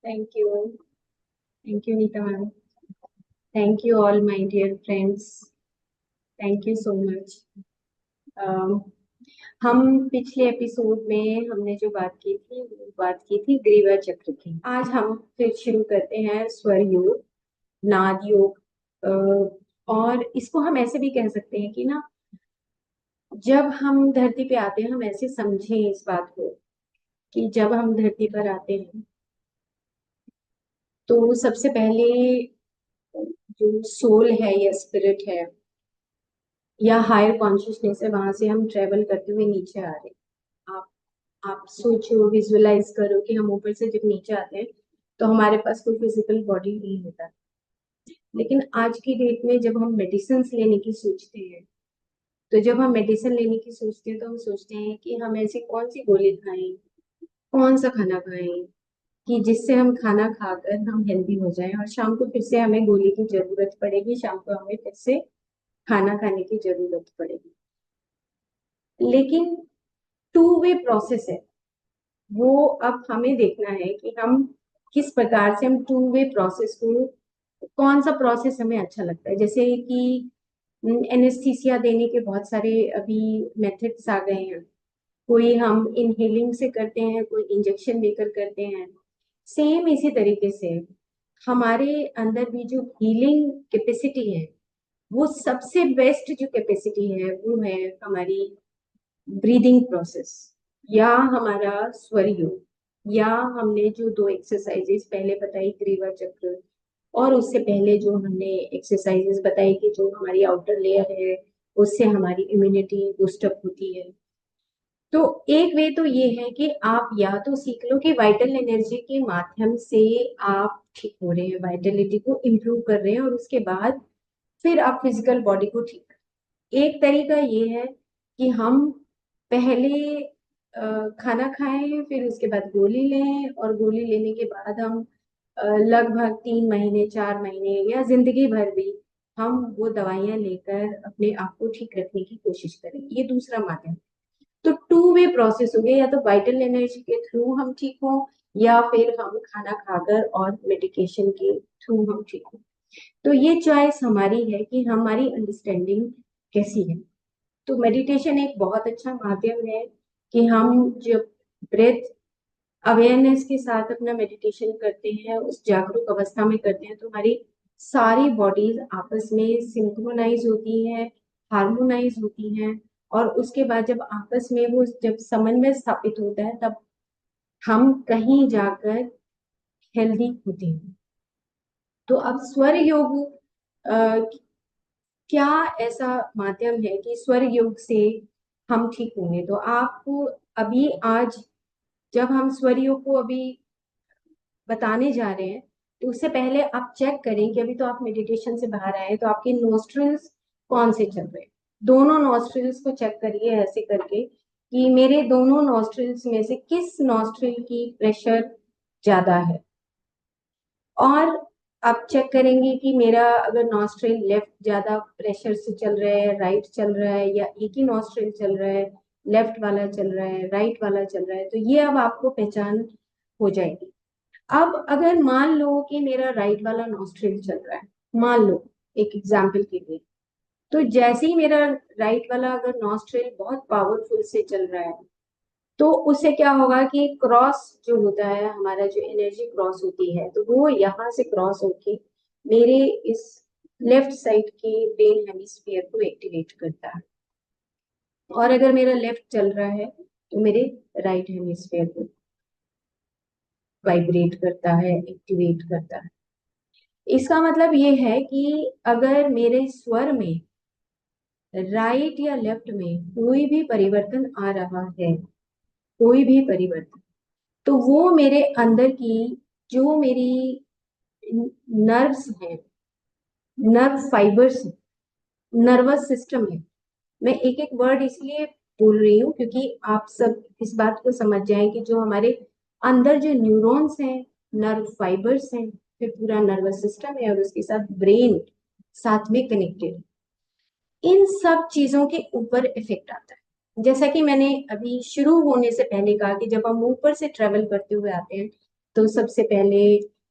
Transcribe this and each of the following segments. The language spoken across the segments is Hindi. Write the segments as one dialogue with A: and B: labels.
A: Thank you. Thank you, Nita ma'am. Thank you all, my dear friends. Thank you so much. Um, हम पिछले एपिसोड में हमने जो बात की थी वो बात की थी ग्रीवा चक्र की। आज हम फिर शुरू करते हैं स्वर योग, नाद योग। और इसको हम ऐसे भी कह सकते हैं कि ना, जब हम धरती पे आते हैं हम ऐसे समझें इस बात को कि जब हम धरती पर आते हैं तो सबसे पहले जो सोल है या स्पिरिट है या हायर कॉन्शियसनेस है, वहां से हम ट्रेवल करते हुए नीचे आ रहे हैं। आप सोचो, विजुअलाइज करो कि हम ऊपर से जब नीचे आते हैं तो हमारे पास कोई फिजिकल बॉडी नहीं होता। लेकिन आज की डेट में जब हम मेडिसिन लेने की सोचते हैं, तो जब हम मेडिसिन लेने की सोचते हैं तो हम सोचते हैं कि हम ऐसी कौन सी गोली खाएं, कौन सा खाना खाएं कि जिससे हम खाना खाकर हम हेल्दी हो जाएं और शाम को फिर से हमें गोली की जरूरत पड़ेगी, शाम को हमें फिर से खाना खाने की जरूरत पड़ेगी। लेकिन टू वे प्रोसेस है वो। अब हमें देखना है कि हम किस प्रकार से हम टू वे प्रोसेस को, कौन सा प्रोसेस हमें अच्छा लगता है। जैसे कि एनेस्थीसिया देने के बहुत सारे अभी मेथड्स आ गए हैं। कोई हम इनहेलिंग से करते हैं, कोई इंजेक्शन देकर करते हैं। सेम इसी तरीके से हमारे अंदर भी जो हीलिंग कैपेसिटी है, वो सबसे बेस्ट जो कैपेसिटी है वो है हमारी ब्रीदिंग प्रोसेस या हमारा स्वर योग। या हमने जो दो एक्सरसाइजेस पहले बताई, ग्रीवा चक्र, और उससे पहले जो हमने एक्सरसाइजेस बताई कि जो हमारी आउटर लेयर है उससे हमारी इम्यूनिटी बूस्टअप होती है। तो एक वे तो ये है कि आप या तो सीख लो कि वाइटल एनर्जी के माध्यम से आप ठीक हो रहे हैं, वाइटलिटी को इम्प्रूव कर रहे हैं, और उसके बाद फिर आप फिजिकल बॉडी को ठीक करें। एक तरीका ये है कि हम पहले खाना खाएं, फिर उसके बाद गोली लें, और गोली लेने के बाद हम लगभग 3 महीने, 4 महीने या जिंदगी भर भी हम वो दवाइयां लेकर अपने आप को ठीक रखने की कोशिश करें। ये दूसरा माध्यम। तो टू वे प्रोसेस हो गया, या तो वाइटल एनर्जी के थ्रू हम ठीक हो, या फिर हम खाना खाकर और मेडिकेशन के थ्रू हम ठीक हो। तो ये चॉइस हमारी है कि हमारी अंडरस्टैंडिंग कैसी है। तो मेडिटेशन एक बहुत अच्छा माध्यम है कि हम जब ब्रेथ अवेयरनेस के साथ अपना मेडिटेशन करते हैं, उस जागरूक अवस्था में करते हैं, तो हमारी सारी बॉडीज आपस में सिंक्रोनाइज होती हैं, हार्मोनाइज होती हैं। और उसके बाद जब आपस में वो जब समन्वय स्थापित होता है, तब हम कहीं जाकर हेल्दी होते हैं। तो अब स्वर योग क्या ऐसा माध्यम है कि स्वर योग से हम ठीक होंगे। तो आपको अभी आज जब हम स्वर योग को अभी बताने जा रहे हैं, तो उससे पहले आप चेक करें कि अभी तो आप मेडिटेशन से बाहर आए हैं, तो आपके नोस्ट्रिल्स कौन से चल रहे हैं। दोनों नोस्ट्रिल्स को चेक करिए ऐसे करके कि मेरे दोनों नोस्ट्रिल्स में से किस नोस्ट्रिल की प्रेशर ज्यादा है। और आप चेक करेंगे कि मेरा अगर नॉस्ट्रिल लेफ्ट ज्यादा प्रेशर से चल रहा है, राइट चल रहा है, या एक ही नॉस्ट्रिल चल रहा है, लेफ्ट वाला चल रहा है, राइट वाला चल रहा है, तो ये अब आपको पहचान हो जाएगी। अब अगर मान लो कि मेरा राइट वाला नॉस्ट्रिल चल रहा है, मान लो एक एग्जाम्पल के लिए, तो जैसे ही मेरा राइट वाला अगर नॉस्ट्रिल बहुत पावरफुल से चल रहा है, तो उससे क्या होगा कि क्रॉस जो होता है, हमारा जो एनर्जी क्रॉस होती है, तो वो यहाँ से क्रॉस होके मेरे इस लेफ्ट साइड के ब्रेन हेमिस्फीयर को एक्टिवेट करता है। और अगर मेरा लेफ्ट चल रहा है तो मेरे राइट हेमिस्फीयर को वाइब्रेट करता है, एक्टिवेट करता है। इसका मतलब ये है कि अगर मेरे स्वर में राइट या लेफ्ट में कोई भी परिवर्तन आ रहा है, कोई भी परिवर्तन, तो वो मेरे अंदर की जो मेरी नर्व्स हैं, नर्व फाइबर्स, नर्वस सिस्टम है। मैं एक एक वर्ड इसलिए बोल रही हूँ क्योंकि आप सब इस बात को समझ जाएं कि जो हमारे अंदर जो न्यूरॉन्स हैं, नर्व फाइबर्स हैं, फिर पूरा नर्वस सिस्टम है, और उसके साथ ब्रेन साथ में कनेक्टेड, इन सब चीजों के ऊपर इफेक्ट आता है। जैसा कि मैंने अभी शुरू होने से पहले कहा कि जब हम ऊपर से ट्रेवल करते हुए आते हैं तो सबसे पहले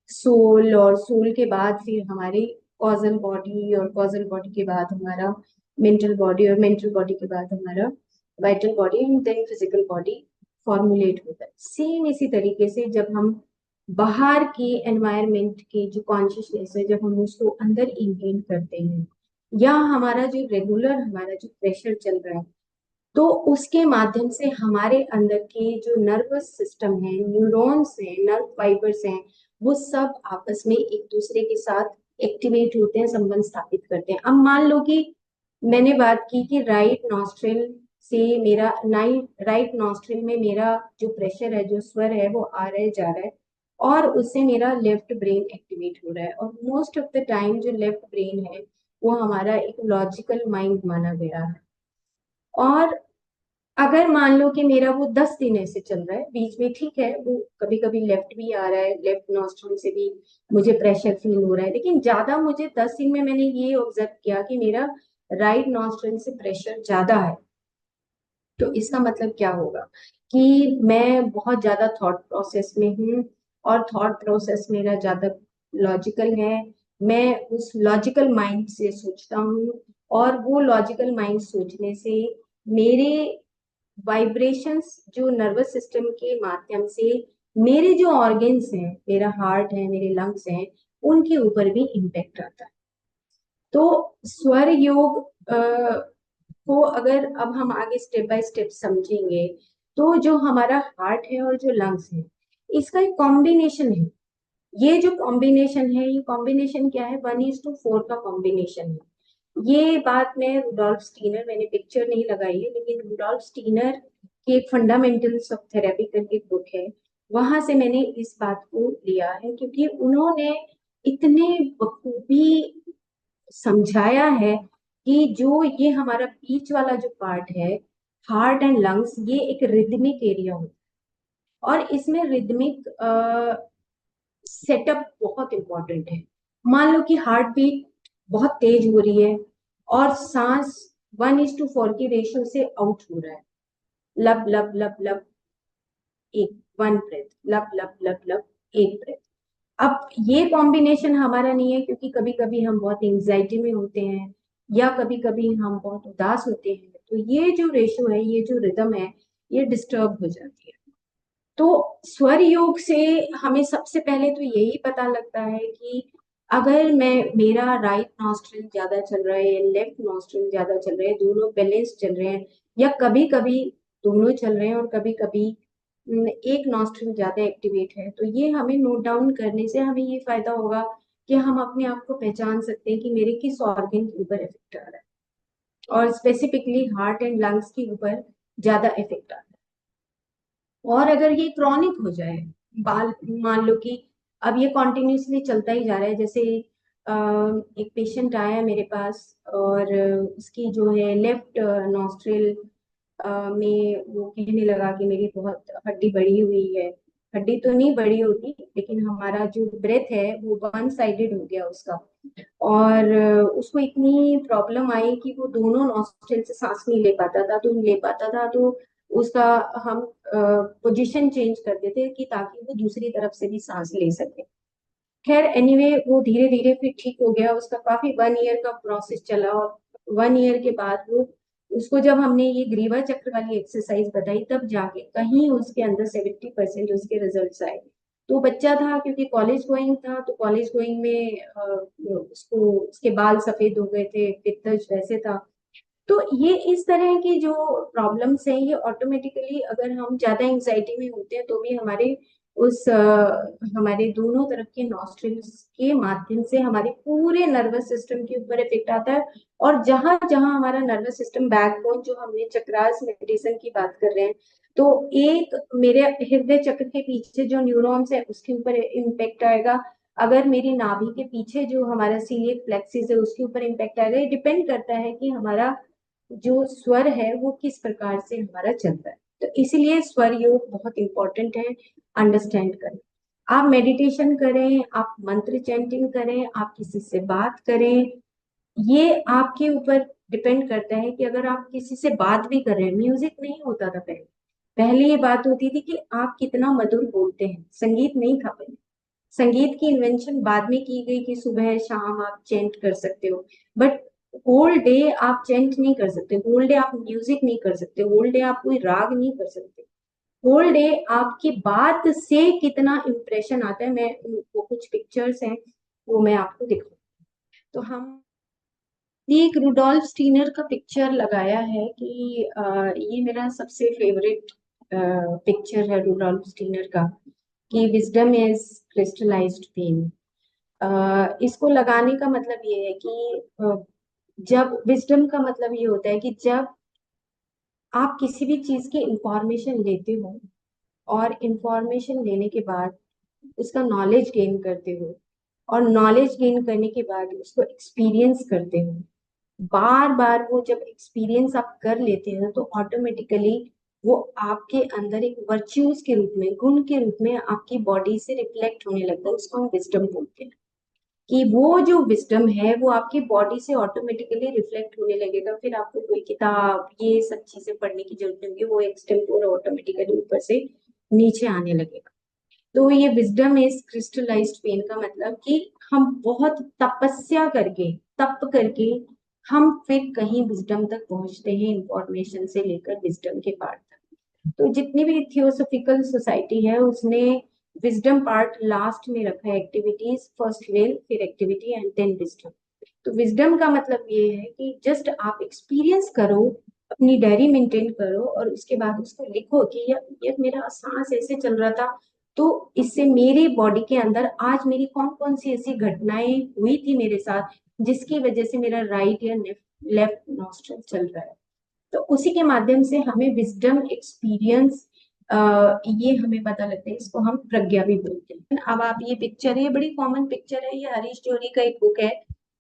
A: सोल, और सोल के बाद फिर हमारी कॉजल बॉडी, और कॉजल बॉडी के बाद हमारा मेंटल बॉडी, और मेंटल बॉडी के बाद हमारा vital body, and then physical body formulate होता है। सेम इसी तरीके से जब हम बाहर के एनवायरनमेंट के जो कॉन्शियसनेस है, जब हम उसको अंदर इनहेल करते हैं, या हमारा जो रेगुलर हमारा जो प्रेशर चल रहा है, तो उसके माध्यम से हमारे अंदर के जो नर्वस सिस्टम है, न्यूरॉन्स हैं, नर्व फाइबर्स हैं, वो सब आपस में एक दूसरे के साथ एक्टिवेट होते हैं, संबंध स्थापित करते हैं। अब मान लो कि मैंने बात की कि राइट नॉस्ट्रिल से मेरा राइट नॉस्ट्रिल में मेरा जो प्रेशर है, जो स्वर है, वो आ रहा है जा रहा है, और उससे मेरा लेफ्ट ब्रेन एक्टिवेट हो रहा है। और मोस्ट ऑफ द टाइम जो लेफ्ट ब्रेन है वो हमारा एक लॉजिकल माइंड माना गया है। और अगर मान लो कि मेरा वो 10 दिन ऐसे चल रहा है, बीच में ठीक है, वो कभी कभी लेफ्ट भी आ रहा है, लेफ्ट नॉस्ट्रल से भी मुझे प्रेशर फील हो रहा है, लेकिन ज्यादा मुझे 10 दिन में मैंने ये ऑब्जर्व किया कि मेरा राइट नॉस्ट्रल से प्रेशर ज्यादा है, तो इसका मतलब क्या होगा कि मैं बहुत ज्यादा थॉट प्रोसेस में हूँ, और थॉट प्रोसेस मेरा ज्यादा लॉजिकल है। मैं उस लॉजिकल माइंड से सोचता हूँ, और वो लॉजिकल माइंड सोचने से मेरे वाइब्रेशंस जो नर्वस सिस्टम के माध्यम से मेरे जो ऑर्गन्स हैं, मेरा हार्ट है, मेरे लंग्स हैं, उनके ऊपर भी इम्पेक्ट आता है। तो स्वर योग को अगर अब हम आगे स्टेप बाय स्टेप समझेंगे, तो जो हमारा हार्ट है और जो लंग्स है, इसका एक कॉम्बिनेशन है। ये जो कॉम्बिनेशन है, ये कॉम्बिनेशन क्या है, 1:4 का कॉम्बिनेशन है। ये बात मैं रुडोल्फ स्टीनर, मैंने पिक्चर नहीं लगाई है, लेकिन रुडोल्फ स्टीनर की एक फंडामेंटल्स ऑफ थेरेपी करके बुक है, वहां से मैंने इस बात को लिया है, क्योंकि उन्होंने इतने बखूबी समझाया है कि जो ये हमारा बीच वाला जो पार्ट है, हार्ट एंड लंग्स, ये एक रिदमिक एरिया होता है, और इसमें रिदमिक सेटअप बहुत इंपॉर्टेंट है। मान लो कि हार्ट बीट बहुत तेज हो रही है, और सांस 1:4 की रेशियो से आउट हो रहा है, लब लब लब लब, एक 1 ब्रेथ, लब लब लब लब, 1 ब्रेथ। अब ये कॉम्बिनेशन हमारा नहीं है, क्योंकि कभी कभी हम बहुत एंजाइटी में होते हैं, या कभी कभी हम बहुत उदास होते हैं, तो ये जो रेशियो है, ये जो रिदम है, ये डिस्टर्ब हो जाती है। तो स्वर योग से हमें सबसे पहले तो यही पता लगता है कि अगर मैं मेरा राइट नॉस्ट्रिल ज्यादा चल रहा है या लेफ्ट नॉस्ट्रिल ज्यादा चल रहे हैं, दोनों बैलेंस चल रहे हैं, या कभी कभी दोनों चल रहे हैं और कभी कभी एक नॉस्ट्रिल ज्यादा एक्टिवेट है, तो ये हमें नोट डाउन करने से हमें ये फायदा होगा कि हम अपने आप को पहचान सकते हैं कि मेरे किस ऑर्गन के ऊपर इफेक्ट आ रहा है, और स्पेसिफिकली हार्ट एंड लंग्स के ऊपर ज्यादा इफेक्ट आ रहा है। और अगर ये क्रॉनिक हो जाए, बाल मान लो कि अब ये कॉन्टिन्यूसली चलता ही जा रहा है, जैसे एक पेशेंट आया मेरे पास, और उसकी जो है लेफ्ट नॉस्ट्रिल में वो कहने लगा कि मेरी बहुत हड्डी बढ़ी हुई है। हड्डी तो नहीं बढ़ी होती, लेकिन हमारा जो ब्रेथ है वो 1 साइडेड हो गया उसका, और उसको इतनी प्रॉब्लम आई कि वो दोनों नॉस्ट्रिल से सांस नहीं ले पाता था, तो ले पाता था तो उसका हम पोजीशन चेंज कर देते कि ताकि वो दूसरी तरफ से भी सांस ले सके। खैर एनीवे, वो धीरे धीरे फिर ठीक हो गया, उसका काफी 1 ईयर का प्रोसेस चला, और 1 ईयर के बाद वो उसको जब हमने ये ग्रीवा चक्र वाली एक्सरसाइज बताई, तब जाके कहीं उसके अंदर 70% उसके रिजल्ट्स आए। तो बच्चा था, क्योंकि कॉलेज गोइंग था, तो कॉलेज गोइंग में उसको उसके बाल सफेद हो गए थे, पित्तज वैसे था। तो ये इस तरह की जो प्रॉब्लम्स हैं, ये ऑटोमेटिकली अगर हम ज्यादा एंजाइटी में होते हैं, तो भी हमारे हमारे दोनों तरफ के नॉस्ट्रिल्स के माध्यम से हमारे पूरे नर्वस सिस्टम के ऊपर इफेक्ट आता है। और जहां जहां हमारा नर्वस सिस्टम बैकबोन, जो हमने चक्रास मेडिसिन की बात कर रहे हैं, तो एक मेरे हृदय चक्र के पीछे जो न्यूरॉन्स है उसके ऊपर इम्पेक्ट आएगा। अगर मेरी नाभि के पीछे जो हमारा सीलिएक प्लेक्सिस है उसके ऊपर इम्पेक्ट आएगा। ये डिपेंड करता है कि हमारा जो स्वर है वो किस प्रकार से हमारा चलता है। तो इसीलिए स्वर योग बहुत इंपॉर्टेंट है अंडरस्टैंड करें। आप मेडिटेशन करें, आप मंत्र चैंटिंग करें, आप किसी से बात करें, ये आपके ऊपर डिपेंड करता है कि अगर आप किसी से बात भी कर रहे हैं, म्यूजिक नहीं होता था पहले, पहले ये बात होती थी कि आप कितना मधुर बोलते हैं, संगीत नहीं था पहले। संगीत की इन्वेंशन बाद में की गई कि सुबह शाम आप चेंट कर सकते हो, बट होल डे आप चेंट नहीं कर सकते, होल डे आप म्यूजिक नहीं कर सकते, होल डे आप कोई राग नहीं कर सकते। होल डे आपकी बात से कितना इम्प्रेशन आता है, मैं वो कुछ पिक्चर्स हैं वो मैं आपको दिखाऊं। तो हम ये एक रुडोल्फ स्टीनर का पिक्चर लगाया है कि ये मेरा सबसे फेवरेट पिक्चर है रुडोल्फ स्टीनर का, कि विजडम इज क्रिस्टलाइज्ड पेन। इसको लगाने का मतलब ये है कि जब विजडम का मतलब ये होता है कि जब आप किसी भी चीज की इंफॉर्मेशन लेते हो और इंफॉर्मेशन लेने के बाद उसका नॉलेज गेन करते हो, और नॉलेज गेन करने के बाद उसको एक्सपीरियंस करते हो, बार बार वो जब एक्सपीरियंस आप कर लेते हैं तो ऑटोमेटिकली वो आपके अंदर एक वर्च्यूज के रूप में, गुण के रूप में आपकी बॉडी से रिफ्लेक्ट होने लगता है। उसको हम विजडम बोलते हैं, कि वो जो विजडम है वो आपकी बॉडी से ऑटोमेटिकली रिफ्लेक्ट होने लगेगा। फिर आपको कोई किताब ये सब चीजें पढ़ने की जरूरत नहीं होगी, वो एक्सटेम्पोर ऑटोमेटिकली ऊपर से नीचे आने लगेगा। तो ये विजडम इज क्रिस्टलाइज्ड पेन का मतलब कि हम बहुत तपस्या करके, तप करके हम फिर कहीं विजडम तक पहुंचते हैं, इंफॉर्मेशन से लेकर विजडम के पार्ट तक। तो जितनी भी थियोसॉफिकल सोसाइटी है उसने विजडम पार्ट लास्ट में रखा है, एक्टिविटीज फर्स्ट विल, फिर एक्टिविटी एंड देन विजडम। तो विजडम का मतलब ये है कि जस्ट आप एक्सपीरियंस करो, अपनी डायरी मेंटेन करो और उसके बाद उसको लिखो कि ये मेरा सांस ऐसे चल रहा था, तो इससे मेरे बॉडी के अंदर आज मेरी कौन कौन सी ऐसी घटनाएं हुई थी मेरे साथ जिसकी वजह से मेरा राइट या लेफ्ट नॉस्ट्रल चल रहा है। तो उसी के माध्यम से हमें विजडम एक्सपीरियंस ये हमें पता लगता है, इसको हम प्रज्ञा भी बोलते हैं। अब आप ये पिक्चर है, ये बड़ी कॉमन पिक्चर है, ये हरीश जौहरी का एक बुक है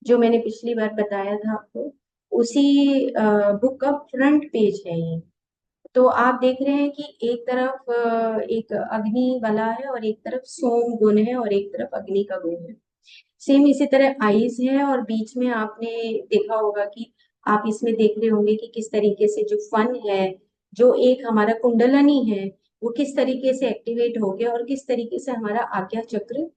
A: जो मैंने पिछली बार बताया था आपको, उसी बुक का फ्रंट पेज है ये। तो आप देख रहे हैं कि एक तरफ एक अग्नि वाला है और एक तरफ सोम गुण है और एक तरफ अग्नि का गुण है। सेम इसी तरह आईज है, और बीच में आपने देखा होगा कि आप इसमें देख रहे होंगे कि किस तरीके से जो फन है, जो एक हमारा कुंडलनी है, वो किस तरीके से एक्टिवेट हो गया और किस तरीके से हमारा आज्ञा चक्र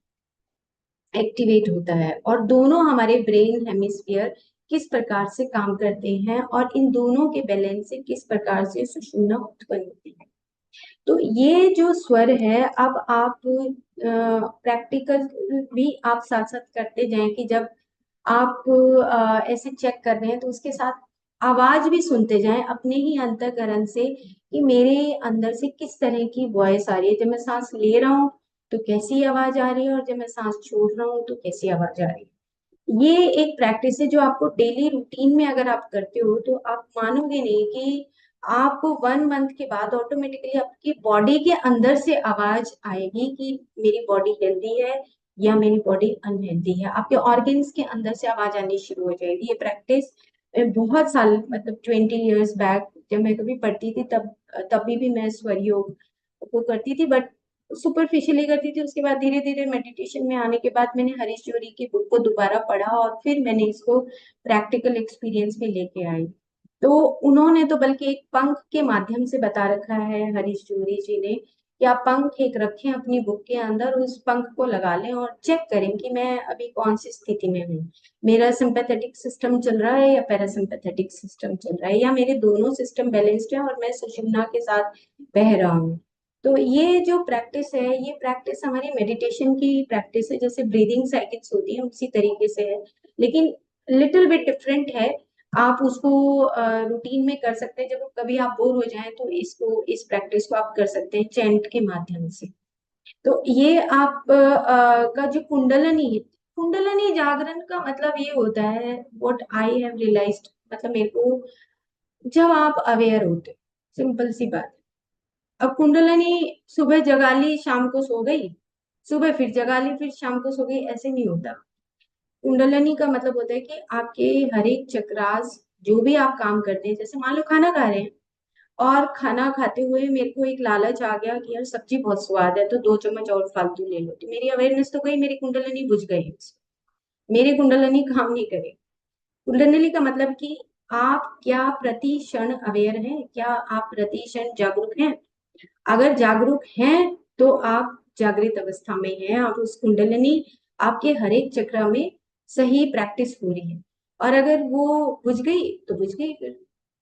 A: एक्टिवेट होता है, और दोनों हमारे ब्रेन हेमिस्फीयर किस प्रकार से काम करते हैं और इन दोनों के बैलेंस से किस प्रकार से सुषुम्ना उत्पन्न होती है। तो ये जो स्वर है, अब आप प्रैक्टिकल भी आप साथ साथ करते जाएं कि जब आप ऐसे चेक कर रहे हैं तो उसके साथ आवाज भी सुनते जाएं अपने ही अंतःकरण से, कि मेरे अंदर से किस तरह की वॉइस आ रही है, जब मैं सांस ले रहा हूँ तो कैसी आवाज आ रही है और जब मैं सांस छोड़ रहा हूँ तो कैसी आवाज आ रही है। ये एक प्रैक्टिस है जो आपको डेली रूटीन में अगर आप करते हो तो आप मानोगे नहीं कि आपको 1 मंथ के बाद ऑटोमेटिकली आपकी बॉडी के अंदर से आवाज आएगी कि मेरी बॉडी हेल्दी है या मेरी बॉडी अनहेल्दी है। आपके ऑर्गन्स के अंदर से आवाज आनी शुरू हो जाएगी। ये प्रैक्टिस बहुत साल, मतलब 20 years बैक जब मैं कभी पढ़ती थी तब तभी भी मैं स्वर योग को करती थी, बट सुपरफिशियली करती थी। उसके बाद धीरे धीरे मेडिटेशन में आने के बाद मैंने हरीश जोरी की बुक को दोबारा पढ़ा और फिर मैंने इसको प्रैक्टिकल एक्सपीरियंस में लेके आई। तो उन्होंने तो बल्कि एक पंख के माध्यम से बता रखा है हरीश जोरी जी ने, कि आप पंख एक रखें अपनी बुक के अंदर, उस पंख को लगा लें और चेक करें कि मैं अभी कौन सी स्थिति में हूँ, मेरा सिंपैथेटिक सिस्टम चल रहा है या पैरासिम्पैथेटिक सिस्टम चल रहा है, या मेरे दोनों सिस्टम बैलेंस्ड है और मैं सुषुम्ना के साथ बह रहा हूँ। तो ये जो प्रैक्टिस है, ये प्रैक्टिस हमारी मेडिटेशन की प्रैक्टिस है, जैसे ब्रीदिंग साइकिल्स होती है उसी तरीके से है, लेकिन लिटिल बिट डिफरेंट है। आप उसको रूटीन में कर सकते हैं, जब कभी आप बोर हो जाएं तो इसको, इस प्रैक्टिस को आप कर सकते हैं चैंट के माध्यम से। तो ये आप का जो कुंडलनी है, कुंडलनी जागरण का मतलब ये होता है, व्हाट आई हैव रियलाइज्ड, मतलब मेरे को जब आप अवेयर होते, सिंपल सी बात। अब कुंडलनी सुबह जगा ली शाम को सो गई, सुबह फिर जगा ली फिर शाम को सो गई, ऐसे नहीं होता। कुंडलनी का मतलब होता है कि आपके हर एक चक्रास, जो भी आप काम करते हैं, जैसे मान लो खाना खा रहे हैं और खाना खाते हुए मेरे को एक लालच आ गया कि यार सब्जी बहुत स्वाद है तो 2 चम्मच और फालतू ले लो, तो मेरी अवेयरनेस तो गई, मेरी कुंडलनी बुझ गई, मेरी कुंडलनी काम नहीं करे। कुंडलनी का मतलब कि आप क्या प्रति क्षण अवेयर हैं, क्या आप प्रति क्षण जागरूक हैं। अगर जागरूक हैं तो आप जागृत अवस्था में हैं, आप उस कुंडलिनी आपके हर एक चक्र में सही प्रैक्टिस हो रही है। और अगर वो बुझ गई तो बुझ गई,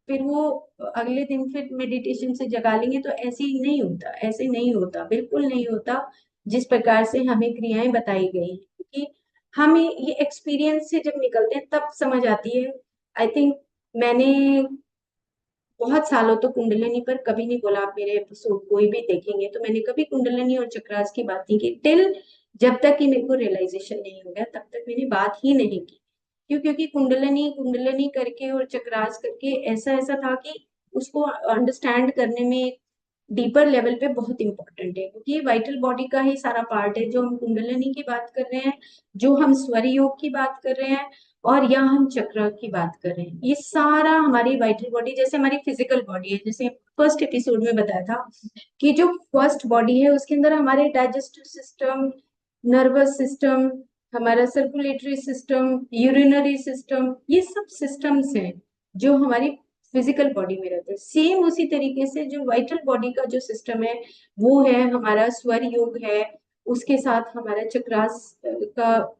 A: फिर वो अगले दिन फिर मेडिटेशन से जगा लेंगे, तो ऐसे ही नहीं होता, ऐसे नहीं होता, बिल्कुल नहीं होता जिस प्रकार से हमें क्रियाएं बताई गई हैं। क्योंकि हमें ये एक्सपीरियंस से जब निकलते हैं तब समझ आती है। आई थिंक मैंने बहुत सालों तो कुंडलिनी पर कभी नहीं बोला, आप मेरे एपिसोड कोई भी देखेंगे तो मैंने कभी कुंडलिनी और चक्रास की बात नहीं की, टिल जब तक कि मेरे को रियलाइजेशन नहीं हो गया तब तक मैंने बात ही नहीं की। क्यों? क्योंकि कुंडलिनी कुंडलिनी करके और चक्रास करके ऐसा ऐसा था कि उसको अंडरस्टैंड करने में डीपर लेवल पे बहुत इंपॉर्टेंट है, क्योंकि ये वाइटल बॉडी का ही सारा पार्ट है। जो हम कुंडलिनी की बात कर रहे हैं, जो हम स्वर योग की बात कर रहे हैं, और यहाँ हम चक्र की बात कर रहे हैं, ये सारा हमारी वाइटल बॉडी, जैसे हमारी फिजिकल बॉडी है, जैसे फर्स्ट एपिसोड में बताया था कि जो फर्स्ट बॉडी है उसके अंदर हमारे डाइजेस्टिव सिस्टम, नर्वस सिस्टम, हमारा सर्कुलेटरी सिस्टम, यूरिनरी सिस्टम, ये सब सिस्टम्स हैं जो हमारी फिजिकल बॉडी में रहते हैं। सेम उसी तरीके से जो वाइटल बॉडी का जो सिस्टम है वो है हमारा स्वर योग है, उसके साथ हमारा चक्रास का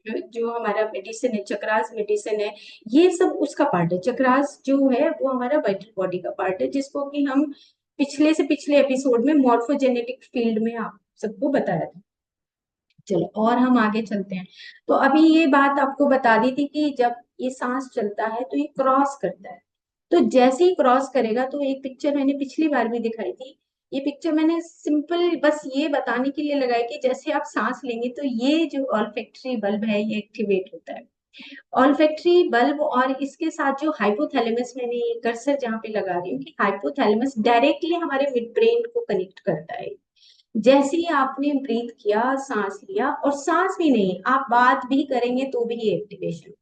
A: जो हमारा मेडिसिन है, चक्रास मेडिसिन है, ये सब उसका पार्ट है। चक्रास जो है वो हमारा वाइटल बॉडी का पार्ट है, जिसको कि हम पिछले से पिछले एपिसोड में मॉर्फोजेनेटिक फील्ड में आप सबको बताया था। चलो और हम आगे चलते हैं। तो अभी ये बात आपको बता दी थी कि जब ये सांस चलता है तो ये क्रॉस करता है। तो जैसे ही क्रॉस करेगा, तो एक पिक्चर मैंने पिछली बार भी दिखाई थी, ये पिक्चर मैंने सिंपल बस ये बताने के लिए लगाई कि जैसे आप सांस लेंगे तो ये जो ऑल्फैक्टरी बल्ब है ये एक्टिवेट होता है। ऑल्फैक्टरी बल्ब और इसके साथ जो हाइपोथैलेमस, मैंने ये कर्सर जहाँ पे लगा रही हूँ कि हाइपोथैलेमस डायरेक्टली हमारे मिड ब्रेन को कनेक्ट करता है। जैसे ही आपने ब्रीथ किया, सांस लिया, और सांस भी नहीं, आप बात भी करेंगे तो भी ये एक्टिवेशन।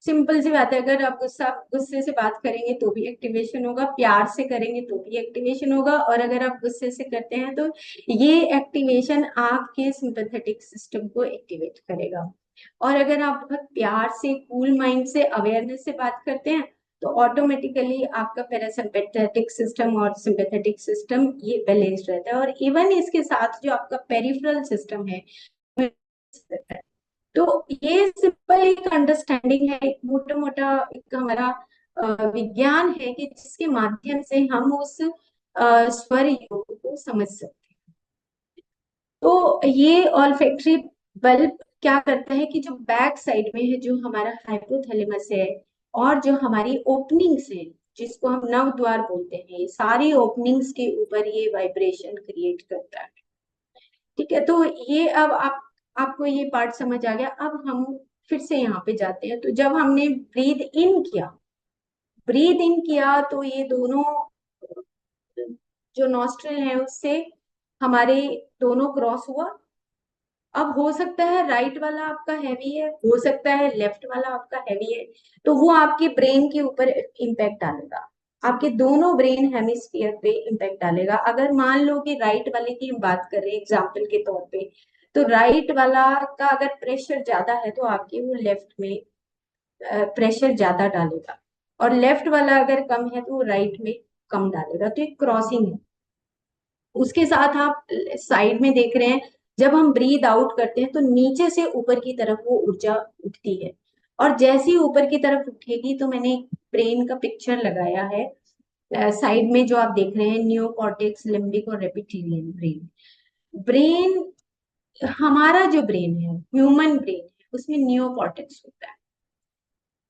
A: सिंपल सी बात है, अगर आप गुस्से से बात करेंगे तो भी एक्टिवेशन होगा, प्यार से करेंगे तो भी एक्टिवेशन होगा, और अगर आप गुस्से से करते हैं तो ये एक्टिवेशन आपके सिंपैथेटिक सिस्टम को एक्टिवेट करेगा। और अगर आप बहुत प्यार से, कूल माइंड से, अवेयरनेस से बात करते हैं तो ऑटोमेटिकली आपका पैरासिम्पैथेटिक सिस्टम और सिंपैथेटिक सिस्टम ये बैलेंस रहता है, और इवन इसके साथ जो आपका पेरिफेरल सिस्टम है। तो ये सिंपल एक अंडरस्टैंडिंग है, एक मोटा मोटा एक हमारा विज्ञान है कि जिसके माध्यम से हम उस स्वर योग को समझ सकते हैं। तो ये ऑल्फैक्टरी बल्ब क्या करता है कि जो बैक साइड में है, जो हमारा हाइपोथैलेमस है, और जो हमारी ओपनिंग्स है, जिसको हम नव द्वार बोलते हैं, ये सारी ओपनिंग्स के ऊपर ये वाइब्रेशन क्रिएट करता है। ठीक है, तो ये अब आप आपको ये पार्ट समझ आ गया। अब हम फिर से यहाँ पे जाते हैं। तो जब हमने ब्रीद इन किया तो ये दोनों जो नॉस्ट्रल है उससे हमारे दोनों क्रॉस हुआ। अब हो सकता है राइट वाला आपका हैवी है, हो सकता है लेफ्ट वाला आपका हैवी है, तो वो आपके ब्रेन के ऊपर इम्पैक्ट डालेगा, आपके दोनों ब्रेन हेमिस्फीयर पे इम्पैक्ट डालेगा। अगर मान लो कि राइट वाले की हम बात कर रहे हैं एग्जाम्पल के तौर पे, तो राइट वाला का अगर प्रेशर ज्यादा है तो आपके वो लेफ्ट में प्रेशर ज्यादा डालेगा, और लेफ्ट वाला अगर कम है तो वो राइट में कम डालेगा। तो एक क्रॉसिंग है। उसके साथ आप साइड में देख रहे हैं, जब हम ब्रीद आउट करते हैं तो नीचे से ऊपर की तरफ वो ऊर्जा उठती है, और जैसे ही ऊपर की तरफ उठेगी, तो मैंने ब्रेन का पिक्चर लगाया है साइड में जो आप देख रहे हैं, नियोकॉर्टेक्स, लिम्बिक और रेप्टिलियन ब्रेन। ब्रेन, हमारा जो ब्रेन है, ह्यूमन ब्रेन है, उसमें नियोकॉर्टेक्स होता है,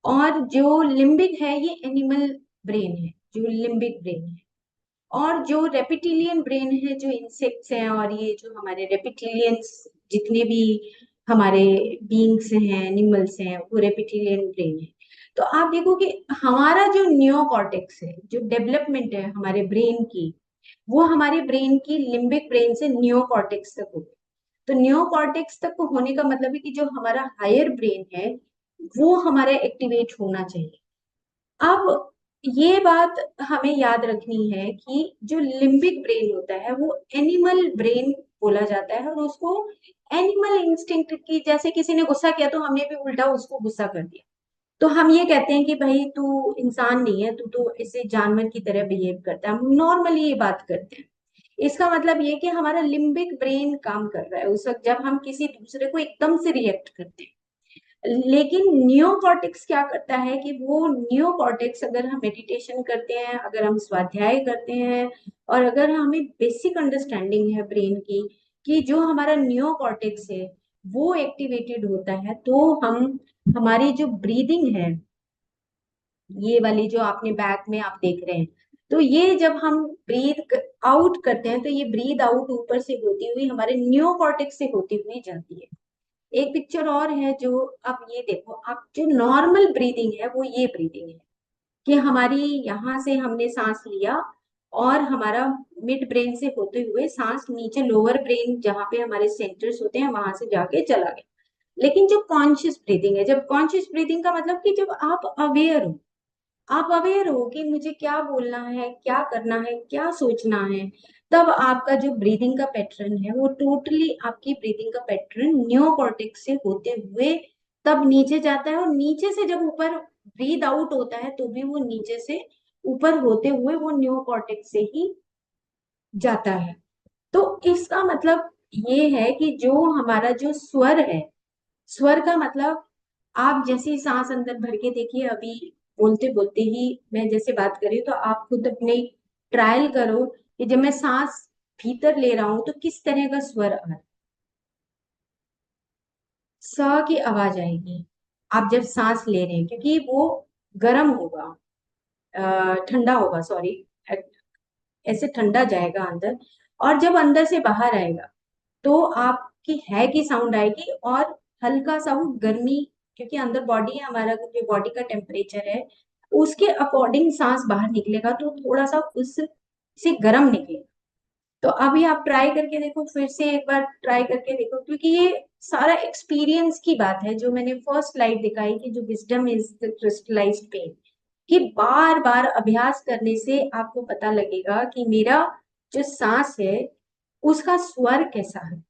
A: और जो लिम्बिक है ये एनिमल ब्रेन है, जो लिम्बिक ब्रेन है। और जो रेप्टिलियन ब्रेन है, जो इंसेक्ट्स हैं, और ये जो हमारे रेप्टिलियंस जितने भी हमारे बींग्स हैं, एनिमल्स हैं, वो रेप्टिलियन ब्रेन है। तो आप देखो कि हमारा जो नियोकॉर्टेक्स है, जो डेवलपमेंट है हमारे ब्रेन की, वो हमारे ब्रेन की लिम्बिक ब्रेन से नियोकॉर्टेक्स तक होगी। तो नियोकॉर्टेक्स तक होने का मतलब है कि जो हमारा हायर ब्रेन है वो हमारा एक्टिवेट होना चाहिए। अब ये बात हमें याद रखनी है कि जो लिम्बिक ब्रेन होता है वो एनिमल ब्रेन बोला जाता है, और उसको एनिमल इंस्टिंक्ट की, जैसे किसी ने गुस्सा किया तो हमने भी उल्टा उसको गुस्सा कर दिया, तो हम ये कहते हैं कि भाई तू इंसान नहीं है, तू तो ऐसे जानवर की तरह बिहेव करता है, हम नॉर्मली ये बात करते हैं। इसका मतलब ये कि हमारा लिम्बिक ब्रेन काम कर रहा है उस वक्त जब हम किसी दूसरे को एकदम से रिएक्ट करते हैं। लेकिन नियोकॉर्टेक्स क्या करता है कि वो नियोकॉर्टेक्स, अगर हम मेडिटेशन करते हैं, अगर हम स्वाध्याय करते हैं, और अगर हमें बेसिक अंडरस्टैंडिंग है ब्रेन की कि जो हमारा नियोकॉर्टेक्स है वो एक्टिवेटेड होता है, तो हम, हमारी जो ब्रीदिंग है, ये वाली जो आपने बैक में आप देख रहे हैं, तो ये जब हम ब्रीद आउट करते हैं तो ये ब्रीद आउट ऊपर से होती हुई हमारे नियोकॉर्टेक्स से होती हुई जाती है। एक पिक्चर और है जो, अब ये देखो आप, जो नॉर्मल ब्रीदिंग है वो ये ब्रीदिंग है कि हमारी यहाँ से हमने सांस लिया और हमारा मिड ब्रेन से होते हुए सांस नीचे लोअर ब्रेन जहाँ पे हमारे सेंटर्स होते हैं वहां से जाके चला गया। लेकिन जो कॉन्शियस ब्रीदिंग है, जब कॉन्शियस ब्रीदिंग का मतलब कि जब आप अवेयर हो, आप अवेयर हो कि मुझे क्या बोलना है, क्या करना है, क्या सोचना है, तब आपका जो ब्रीदिंग का पैटर्न है वो टोटली, आपकी ब्रीदिंग का पैटर्न नियोकॉर्टेक्स से होते हुए तब नीचे जाता है, और नीचे से जब ऊपर ब्रीद आउट होता है तो भी वो नीचे से ऊपर होते हुए वो नियोकॉर्टेक्स से ही जाता है। तो इसका मतलब ये है कि जो हमारा जो स्वर है, स्वर का मतलब, आप जैसी सांस अंदर भर के देखिए, अभी बोलते बोलते ही मैं जैसे बात करी, तो आप खुद अपने ट्रायल करो कि जब मैं सांस भीतर ले रहा हूं तो किस तरह का स्वर आ रहा है। स की आवाज आएगी आप जब सांस ले रहे हैं, क्योंकि वो गर्म होगा, ठंडा होगा, सॉरी, ऐसे ठंडा जाएगा अंदर, और जब अंदर से बाहर आएगा तो आपकी है की साउंड आएगी, और हल्का सा वो गर्मी, क्योंकि अंदर बॉडी है, हमारा जो बॉडी का टेम्परेचर है उसके अकॉर्डिंग सांस बाहर निकलेगा, तो थोड़ा सा उससे गर्म निकलेगा। तो अभी आप ट्राई करके देखो, फिर से एक बार ट्राई करके देखो, क्योंकि ये सारा एक्सपीरियंस की बात है, जो मैंने फर्स्ट स्लाइड दिखाई कि जो wisdom is the crystallised pain, कि बार बार अभ्यास करने से आपको पता लगेगा कि मेरा जो सांस है उसका स्वर कैसा है।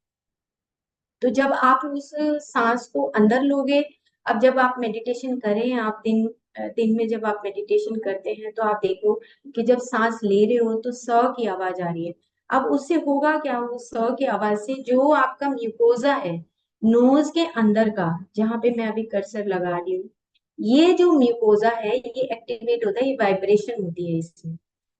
A: तो जब आप उस सांस को अंदर लोगे, अब जब आप मेडिटेशन करें, आप दिन में जब आप मेडिटेशन करते हैं तो आप देखो कि जब सांस ले रहे हो तो स की आवाज आ रही है। अब उससे होगा क्या, उस स की आवाज से जो आपका म्यूकोजा है नोज के अंदर का, जहां पे मैं अभी कर्सर लगा रही हूँ, ये जो म्यूकोजा है ये एक्टिवेट होता है, ये वाइब्रेशन होती है इसमें,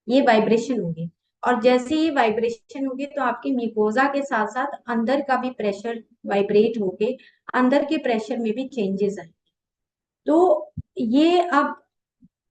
A: ये वाइब्रेशन होगी। और जैसे ही वाइब्रेशन होगी तो आपके म्यूकोजा के साथ साथ अंदर का भी प्रेशर वाइब्रेट होके अंदर के प्रेशर में भी चेंजेस आए। तो ये, अब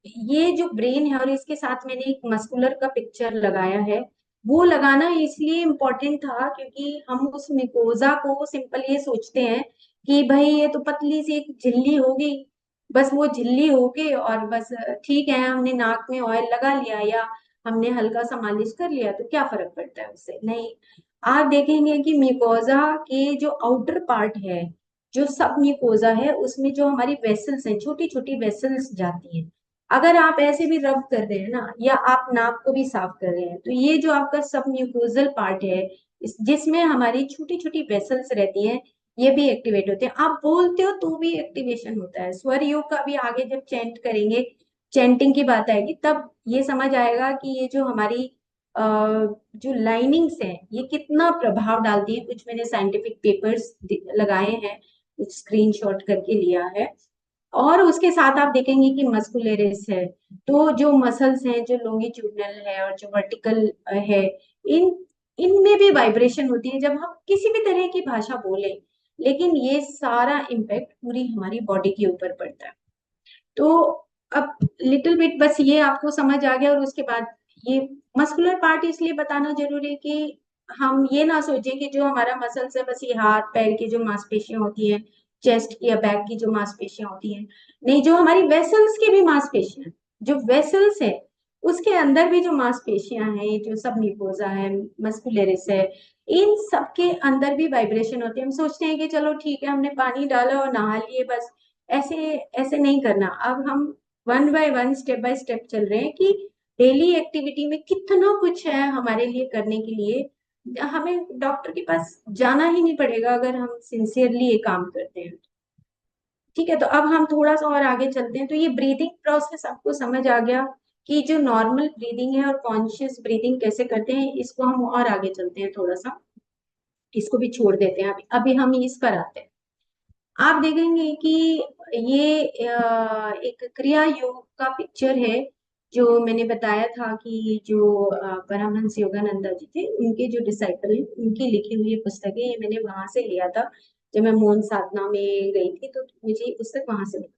A: ये जो ब्रेन है, और इसके साथ मैंने एक मस्कुलर का पिक्चर लगाया है, वो लगाना इसलिए इम्पोर्टेंट था क्योंकि हम उस म्यूकोजा को सिंपल ये सोचते हैं कि भाई ये तो पतली सी एक झिल्ली होगी, बस वो झिल्ली होगी और बस ठीक है, हमने नाक में ऑयल लगा लिया या हमने हल्का सा मालिश कर लिया तो क्या फर्क पड़ता है उससे। नहीं, आप देखेंगे कि म्यूकोजा के जो आउटर पार्ट है, जो सब म्यूकोजा है, उसमें जो हमारी वेसल्स हैं, छोटी छोटी वेसल्स जाती हैं। अगर आप ऐसे भी रब कर रहे हैं ना, या आप नाक को भी साफ कर रहे हैं, तो ये जो आपका सब म्यूकोजल पार्ट है, जिसमें हमारी छोटी छोटी वेसल्स रहती हैं, ये भी एक्टिवेट होते हैं। आप बोलते हो तो भी एक्टिवेशन होता है। स्वर योग का भी आगे जब चैंट करेंगे, चैंटिंग की बात आएगी, तब ये समझ आएगा कि ये जो हमारी जो लाइनिंग्स हैं ये कितना प्रभाव डालती है। कुछ मैंने साइंटिफिक पेपर्स लगाए हैं, कुछ स्क्रीनशॉट करके लिया है। और उसके साथ आप देखेंगे कि मस्कुलरिस है, तो जो मसल्स हैं, जो लॉन्गिट्यूडनल है और जो वर्टिकल है, इन इनमें भी वाइब्रेशन होती है जब हम किसी भी तरह की भाषा बोलें। लेकिन ये सारा इम्पैक्ट पूरी हमारी बॉडी के ऊपर पड़ता है। तो अब लिटिल बिट बस ये आपको समझ आ गया, और उसके बाद ये मस्कुलर पार्ट इसलिए बताना जरूरी है कि हम ये ना सोचें कि जो हमारा मसल्स है बस ये हाथ पैर की जो मांसपेशियां होती हैं, चेस्ट की या बैक की जो मांसपेशियां होती हैं, नहीं, जो हमारी वेसल्स की भी मांसपेशियां, जो वेसल्स है उसके अंदर भी जो मांसपेशियां हैं, ये जो सब म्यूकोजा है, मस्कुलरिस है, इन सबके अंदर भी वाइब्रेशन होती है। हम सोचते हैं कि चलो ठीक है, हमने पानी डाला और नहा लिए बस, ऐसे ऐसे नहीं करना। अब हम one by one, step by step चल रहे हैं कि डेली एक्टिविटी में कितना कुछ है हमारे लिए करने के लिए, हमें डॉक्टर के पास जाना ही नहीं पड़ेगा अगर हम सिंसियरली ये काम करते हैं। ठीक है, तो अब हम थोड़ा सा और आगे चलते हैं। तो ये ब्रीदिंग प्रोसेस आपको समझ आ गया कि जो नॉर्मल ब्रीदिंग है और कॉन्शियस ब्रीदिंग कैसे करते हैं, इसको हम और आगे चलते हैं थोड़ा सा, इसको भी छोड़ देते हैं, अभी अभी हम इस पर आते हैं। आप देखेंगे कि ये एक क्रिया योग का पिक्चर है, जो मैंने बताया था कि जो परमहंस योगानंदा जी थे, उनके जो डिसाइपल हैं, उनकी लिखी हुई ये पुस्तक है। ये मैंने वहां से लिया था, जब मैं मौन साधना में गई थी तो मुझे ये पुस्तक वहां से मिली।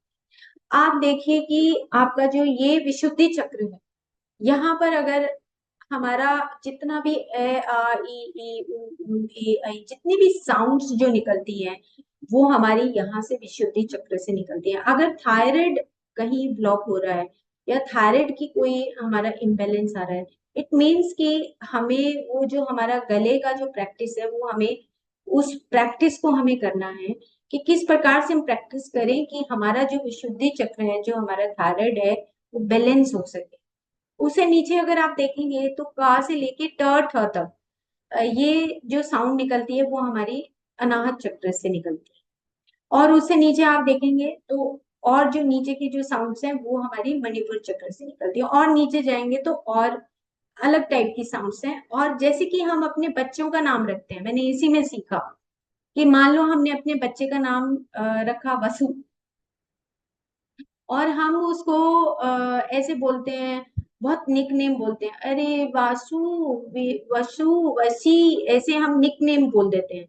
A: आप देखिए कि आपका जो ये विशुद्धि चक्र है, यहाँ पर अगर हमारा जितना भी ए आ ई उ ए ऐ जितनी भी साउंड्स जो निकलती हैं, वो हमारी यहाँ से विशुद्धि चक्र से निकलती है। अगर थायराइड कहीं ब्लॉक हो रहा है या थायराइड की कोई हमारा इम्बेलेंस आ रहा है, इट मीन्स कि हमें वो जो हमारा गले का जो प्रैक्टिस है, वो हमें उस प्रैक्टिस को हमें करना है कि किस प्रकार से हम प्रैक्टिस करें कि हमारा जो विशुद्धि चक्र है, जो हमारा थायराइड है, वो बैलेंस हो सके। उसे नीचे अगर आप देखेंगे तो का से लेके ट ठ तक ये जो साउंड निकलती है, वो हमारी अनाहत चक्र से निकलती है। और उससे नीचे आप देखेंगे तो और जो नीचे की जो साउंड्स हैं, वो हमारी मणिपुर चक्र से निकलती है। और नीचे जाएंगे तो और अलग टाइप की साउंड्स हैं। और जैसे कि हम अपने बच्चों का नाम रखते हैं, मैंने इसी में सीखा कि मान लो हमने अपने बच्चे का नाम रखा वसु, और हम उसको ऐसे बोलते हैं, बहुत निक नेम बोलते हैं, अरे वासु, वसु, वसी, ऐसे हम निक नेम बोल देते हैं।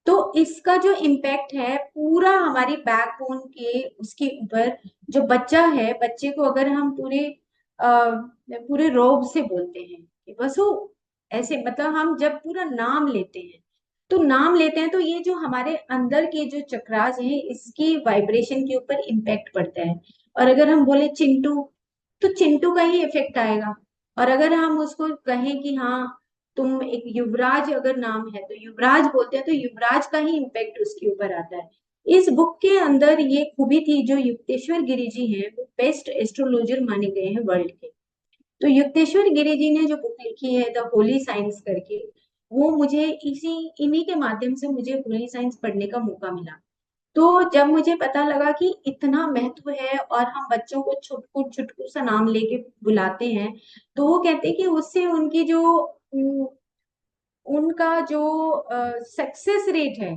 A: तो इसका जो इम्पैक्ट है पूरा हमारी बैकबोन के उसके ऊपर, जो बच्चा है, बच्चे को अगर हम पूरे रोब से बोलते हैं कि वसु, ऐसे मतलब हम जब पूरा नाम लेते हैं, तो नाम लेते हैं तो ये जो हमारे अंदर के जो चक्रास हैं, इसकी वाइब्रेशन के ऊपर इम्पैक्ट पड़ता है। और अगर हम बोले चिंटू, तो चिंटू का ही इफेक्ट आएगा। और अगर हम उसको कहें कि हाँ तुम एक युवराज अगर नाम है तो युवराज बोलते हैं, तो युवराज का ही इम्पैक्ट उसके ऊपर आता है। इस बुक के अंदर ये खूबी थी, जो युक्तेश्वर गिरी जी हैं, वो बेस्ट एस्ट्रोलॉजर माने गए हैं वर्ल्ड के। तो युक्तेश्वर गिरी जी ने जो बुक लिखी है द होली साइंस करके, वो मुझे इसी इन्हीं के माध्यम से मुझे होली साइंस पढ़ने का मौका मिला। तो जब मुझे पता लगा कि इतना महत्व है और हम बच्चों को छुटकू छुटकू सा नाम लेके बुलाते हैं, तो वो कहते हैं कि उससे उनकी जो उनका जो सक्सेस रेट है,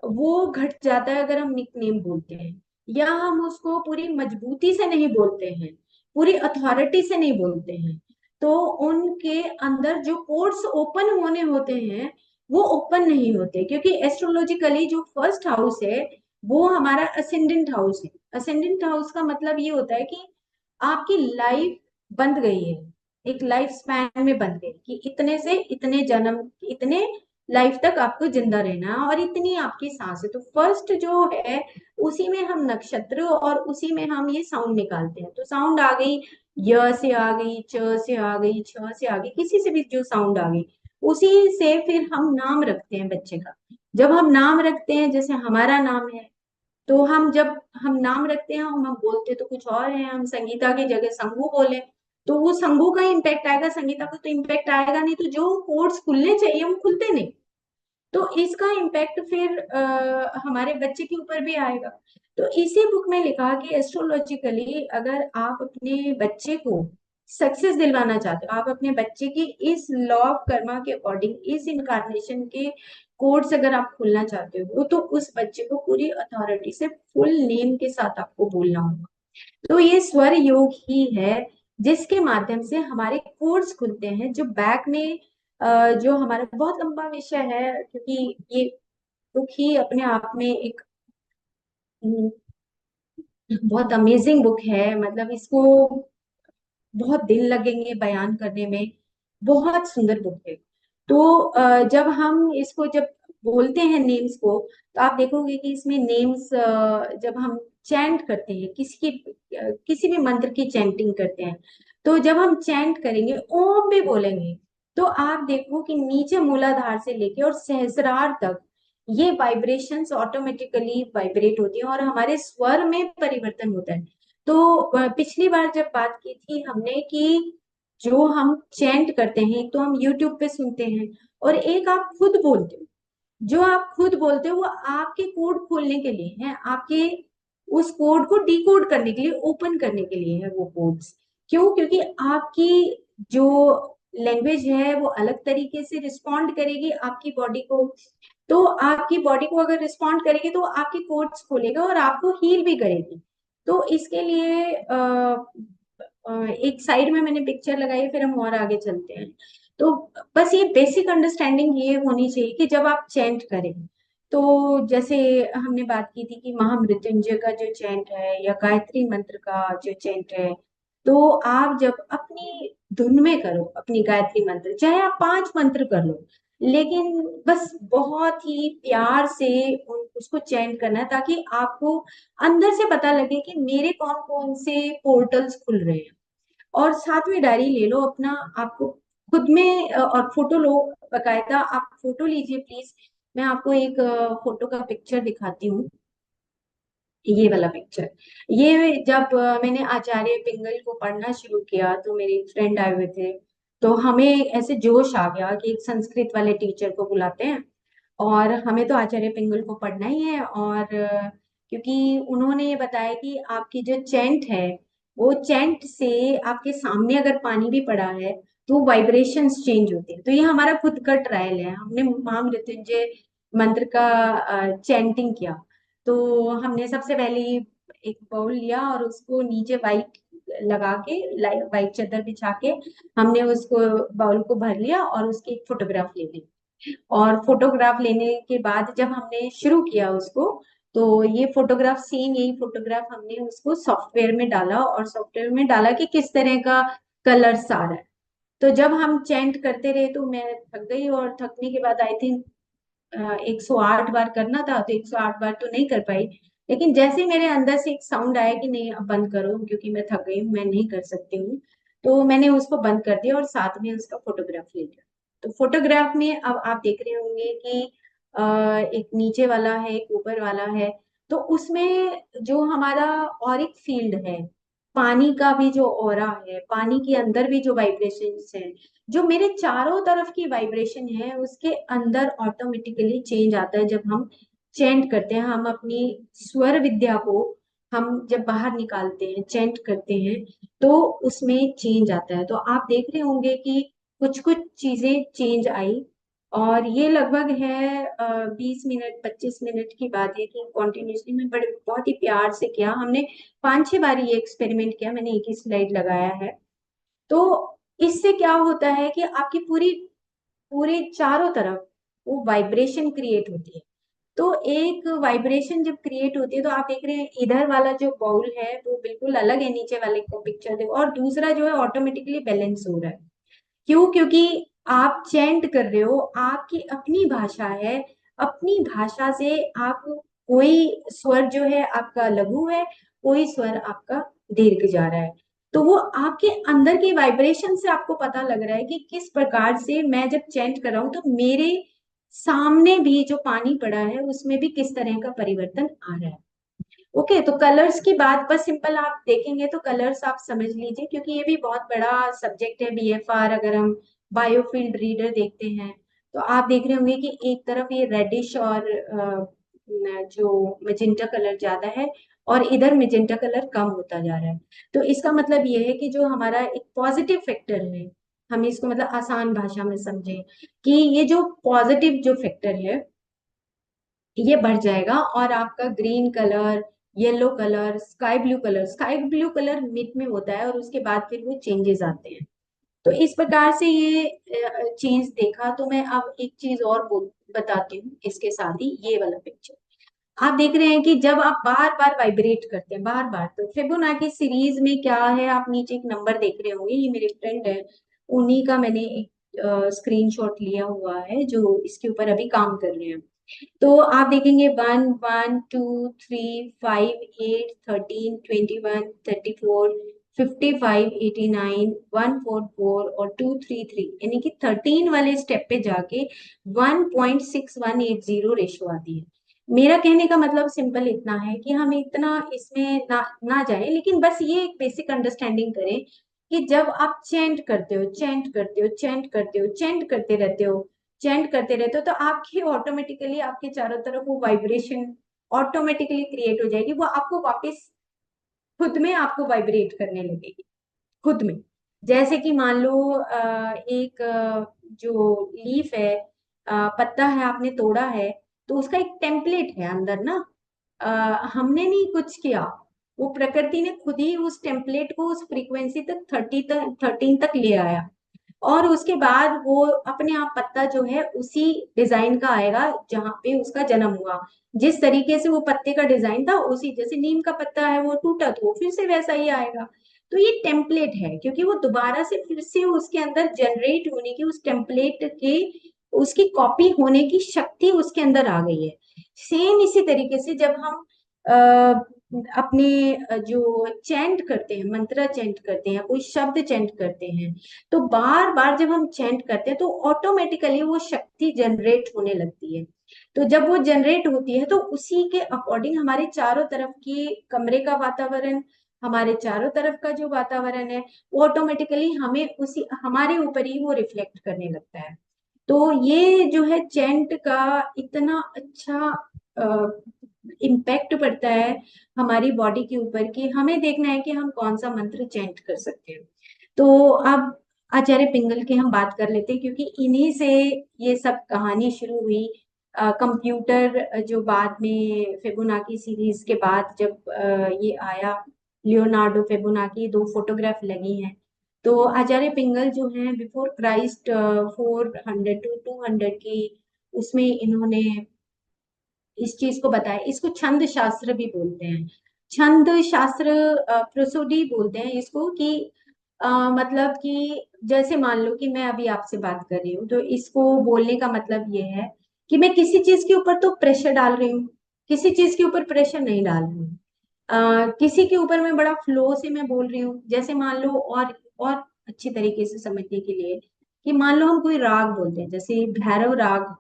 A: वो घट जाता है अगर हम निक नेम बोलते हैं, या हम उसको पूरी मजबूती से नहीं बोलते हैं, पूरी अथॉरिटी से नहीं बोलते हैं। तो उनके अंदर जो पोर्ट्स ओपन होने होते हैं, वो ओपन नहीं होते, क्योंकि एस्ट्रोलॉजिकली जो फर्स्ट हाउस है, वो हमारा असेंडेंट हाउस है। असेंडेंट हाउस का मतलब ये होता है कि आपकी लाइफ बंध गई है, एक लाइफ स्पैन में बंध गई कि इतने से इतने जन्म, इतने लाइफ तक आपको जिंदा रहना है और इतनी आपकी सांस है। तो फर्स्ट जो है, उसी में हम नक्षत्र और उसी में हम ये साउंड निकालते हैं। तो साउंड आ गई, य से आ गई, च से आ गई, छ से आ गई, किसी से भी जो साउंड आ गई, उसी से फिर हम नाम रखते हैं बच्चे का। जब हम नाम रखते हैं, जैसे हमारा नाम है, तो हम जब हम नाम रखते हैं, हम बोलते तो कुछ और है, हम संगीता की जगह संगू बोले, तो वो संगू का इम्पैक्ट आएगा, संगीता का तो इम्पैक्ट आएगा नहीं। तो जो कोर्स खुलने चाहिए वो खुलते नहीं। तो इसका इम्पैक्ट फिर हमारे बच्चे के ऊपर भी आएगा। तो इसी बुक में लिखा कि एस्ट्रोलॉजिकली अगर आप अपने बच्चे को सक्सेस दिलवाना चाहते हो, आप अपने बच्चे की इस लॉ ऑफ कर्मा के अकॉर्डिंग, इस इनकारनेशन के कोड से अगर आप खुलना चाहते हो, तो उस बच्चे को पूरी अथॉरिटी से फुल नेम के साथ आपको बोलना होगा। तो ये स्वर योग ही है, जिसके माध्यम से हमारे कोड्स खुलते हैं, जो बैक में जो हमारा बहुत लंबा विषय है, क्योंकि ये बुक ही अपने आप में एक बहुत अमेजिंग बुक है। मतलब इसको बहुत दिन लगेंगे बयान करने में, बहुत सुंदर बुक है। तो जब हम इसको जब बोलते हैं नेम्स को, तो आप देखोगे कि इसमें नेम्स, जब हम चैंट करते हैं, किसी भी मंत्र की चैंटिंग करते हैं, तो जब हम चैंट करेंगे, ओम भी बोलेंगे, तो आप देखो कि नीचे मूलाधार से लेके और सहस्रार तक ये वाइब्रेशंस ऑटोमेटिकली वाइब्रेट होती है और हमारे स्वर में परिवर्तन होता है। तो पिछली बार जब बात की थी हमने कि जो हम चैंट करते हैं, एक तो हम यूट्यूब पे सुनते हैं, और एक आप खुद बोलते हो। जो आप खुद बोलते हो वो आपके कोड खोलने के लिए है, आपके उस कोड को डिकोड करने के लिए, ओपन करने के लिए है वो कोड्स, क्यों? क्योंकि आपकी जो लैंग्वेज है वो अलग तरीके से रिस्पॉन्ड करेगी आपकी बॉडी को। तो आपकी बॉडी को अगर रिस्पॉन्ड करेगी तो आपके कोड्स खोलेगा और आपको हील भी करेगी। तो इसके लिए एक साइड में मैंने पिक्चर लगाई है, फिर हम और आगे चलते हैं। तो बस ये बेसिक अंडरस्टैंडिंग ये होनी चाहिए कि जब आप चैंट करें, तो जैसे हमने बात की थी कि महामृत्युंजय का जो चैंट है या गायत्री मंत्र का जो चैंट है, तो आप जब अपनी धुन में करो अपनी गायत्री मंत्र, चाहे आप 5 मंत्र कर लो, लेकिन बस बहुत ही प्यार से उसको चैंट करना है, ताकि आपको अंदर से पता लगे कि मेरे कौन कौन से पोर्टल्स खुल रहे हैं। और साथ में डायरी ले लो अपना, आपको खुद में और फोटो लो, बकायदा आप फोटो लीजिए प्लीज। मैं आपको एक फोटो का पिक्चर दिखाती हूँ। ये वाला पिक्चर, ये जब मैंने आचार्य पिंगल को पढ़ना शुरू किया तो मेरे फ्रेंड आए हुए थे। तो हमें ऐसे जोश आ गया कि एक संस्कृत वाले टीचर को बुलाते हैं और हमें तो आचार्य पिंगल को पढ़ना ही है। और क्योंकि उन्होंने ये बताया कि आपकी जो चैंट है, वो चैंट से आपके सामने अगर पानी भी पड़ा है तो वाइब्रेशंस चेंज होते हैं। तो ये हमारा खुद का ट्रायल है, हमने महामृत्युंजय मंत्र का चैंटिंग किया। तो हमने सबसे पहले एक बाउल लिया और उसको नीचे वाइट लगा के, वाइट चादर बिछा के हमने उसको बाउल को भर लिया और उसकी एक फोटोग्राफ ले ली। और फोटोग्राफ लेने के बाद जब हमने शुरू किया उसको, तो ये फोटोग्राफ, सेम यही फोटोग्राफ हमने उसको सॉफ्टवेयर में डाला और सॉफ्टवेयर में डाला कि किस तरह का कलर्स आ रहा है। तो जब हम चैंट करते रहे तो मैं थक गई, और थकने के बाद आई थिंक 108 बार करना था, तो 108 बार तो नहीं कर पाई। लेकिन जैसे ही मेरे अंदर से एक साउंड आया कि नहीं अब बंद करो, क्योंकि मैं थक गई हूँ, मैं नहीं कर सकती हूँ, तो मैंने उसको बंद कर दिया और साथ में उसका फोटोग्राफ ले लिया। तो फोटोग्राफ में अब आप देख रहे होंगे कि एक नीचे वाला है, एक ऊपर वाला है। तो उसमें जो हमारा ऑरिक फील्ड है, पानी का भी जो ऑरा है, पानी के अंदर भी जो वाइब्रेशंस है, जो मेरे चारों तरफ की वाइब्रेशन है, उसके अंदर ऑटोमेटिकली चेंज आता है जब हम चैंट करते हैं। हम अपनी स्वर विद्या को हम जब बाहर निकालते हैं, चैंट करते हैं, तो उसमें चेंज आता है। तो आप देख रहे होंगे कि कुछ कुछ चीजें चेंज आई। और ये लगभग है 20 मिनट 25 मिनट की बात है कि कॉन्टिन्यूसली मैं बड़े बहुत ही प्यार से किया। हमने 5-6 बार ये एक्सपेरिमेंट किया, मैंने एक ही स्लाइड लगाया है। तो इससे क्या होता है कि आपकी पूरी पूरे चारों तरफ वो वाइब्रेशन क्रिएट होती है। तो एक वाइब्रेशन जब क्रिएट होती है, तो आप देख रहे हैं इधर वाला जो बाउल है वो बिल्कुल अलग है, नीचे वाले को पिक्चर देखो, और दूसरा जो है ऑटोमेटिकली बैलेंस हो रहा है। क्यों? क्योंकि आप चैंट कर रहे हो, आपकी अपनी भाषा है, अपनी भाषा से आप, कोई स्वर जो है आपका लघु है, कोई स्वर आपका दीर्घ जा रहा है। तो वो आपके अंदर की वाइब्रेशन से आपको पता लग रहा है कि किस प्रकार से मैं जब चैंट कर रहा हूं तो मेरे सामने भी जो पानी पड़ा है उसमें भी किस तरह का परिवर्तन आ रहा है। ओके, तो कलर्स की बात बस सिंपल आप देखेंगे तो कलर्स आप समझ लीजिए, क्योंकि ये भी बहुत बड़ा सब्जेक्ट है बीएफआर। अगर हम बायोफील्ड रीडर देखते हैं तो आप देख रहे होंगे कि एक तरफ ये रेडिश और जो मेजेंटा कलर ज्यादा है, और इधर मेजेंटा कलर कम होता जा रहा है। तो इसका मतलब ये है कि जो हमारा एक पॉजिटिव फैक्टर है, हम इसको मतलब आसान भाषा में समझें कि ये जो पॉजिटिव जो फैक्टर है ये बढ़ जाएगा, और आपका green colour, yellow colour, sky blue colour mid में होता है और उसके बाद फिर वो चेंजेस आते हैं। तो इस प्रकार से ये चेंज देखा। तो मैं अब एक चीज और बताती हूँ इसके साथ ही, ये वाला पिक्चर आप देख रहे हैं कि जब आप बार बार वाइब्रेट करते हैं, बार बार, तो फिबोनाची सीरीज में क्या है, आप नीचे एक नंबर देख रहे होंगे, ये मेरे फ्रेंड है, उन्हीं का मैंने एक स्क्रीनशॉट लिया हुआ है जो इसके ऊपर अभी काम कर रहे हैं। तो आप देखेंगे 1, 1, 2, 3, 5, 8, 13, 21, 34, 55, 89, 144 और 233, यानी कि 13 वाले स्टेप पे जाके 1.6180 रेशो आती है। मेरा कहने का मतलब सिंपल इतना है कि हम इतना इसमें ना जाए, लेकिन बस ये एक बेसिक अंडरस्टैंडिंग करें कि जब आप चैंट करते हो, चैंट करते हो, चैंट करते हो, चैंट करते रहते हो, चैंट करते रहते हो, तो आपकी ऑटोमेटिकली आपके चारों तरफ वो वाइब्रेशन ऑटोमेटिकली क्रिएट हो जाएगी, वो आपको वापस खुद में आपको वाइब्रेट करने लगेगी। खुद में। जैसे कि मान लो एक जो लीफ है, पत्ता है, आपने तोड़ा है, तो उसका एक टेम्पलेट है अंदर ना। अ, हमने नहीं कुछ किया, वो प्रकृति ने खुद ही उस टेम्पलेट को उस फ्रीक्वेंसी तक 13 तक ले आया, और उसके बाद वो अपने आप पत्ता जो है उसी डिजाइन का आएगा जहां पे उसका जन्म हुआ। जिस तरीके से वो पत्ते का डिजाइन था, उसी जैसे नीम का पत्ता है वो टूटा तो वो फिर से वैसा ही आएगा। तो ये टेम्पलेट है, क्योंकि वो दोबारा से फिर से उसके अंदर जनरेट होने की, उस टेम्पलेट के उसकी कॉपी होने की शक्ति उसके अंदर आ गई है। सेम इसी तरीके से जब हम अपने जो चैंट करते हैं, मंत्र चैंट करते हैं, कोई शब्द चैंट करते हैं, तो बार बार जब हम चैंट करते हैं तो ऑटोमेटिकली वो शक्ति जनरेट होने लगती है। तो जब वो जनरेट होती है तो उसी के अकॉर्डिंग हमारे चारों तरफ की कमरे का वातावरण, हमारे चारों तरफ का जो वातावरण है, वो ऑटोमेटिकली हमें उसी हमारे ऊपर ही वो रिफ्लेक्ट करने लगता है। तो ये जो है चैंट का इतना अच्छा इम्पैक्ट पड़ता है हमारी बॉडी के ऊपर, कि हमें देखना है कि हम कौन सा मंत्र चैंट कर सकते हैं। तो अब आचार्य पिंगल की हम बात कर लेते हैं, क्योंकि इन्हीं से ये सब कहानी शुरू हुई। कंप्यूटर जो बाद में फिबोनाकी सीरीज के बाद जब ये आया, लियोनार्डो फिबोनाकी, दो फोटोग्राफ लगी हैं। तो आचार्य पिंगल जो हैं बिफोर क्राइस्ट 400 to 200 की उसमें इन्होंने इस चीज को बताया। इसको छंद शास्त्र भी बोलते हैं। छंद शास्त्र प्रोसोडी बोलते हैं इसको, कि मतलब कि जैसे मान लो कि मैं अभी आपसे बात कर रही हूँ, तो इसको बोलने का मतलब ये है कि मैं किसी चीज के ऊपर तो प्रेशर डाल रही हूँ, किसी चीज के ऊपर प्रेशर नहीं डाल रही हूँ। किसी के ऊपर मैं बड़ा फ्लो से मैं बोल रही हूँ। जैसे मान लो, और अच्छी तरीके से समझने के लिए, कि मान लो हम कोई राग बोलते हैं, जैसे भैरव राग।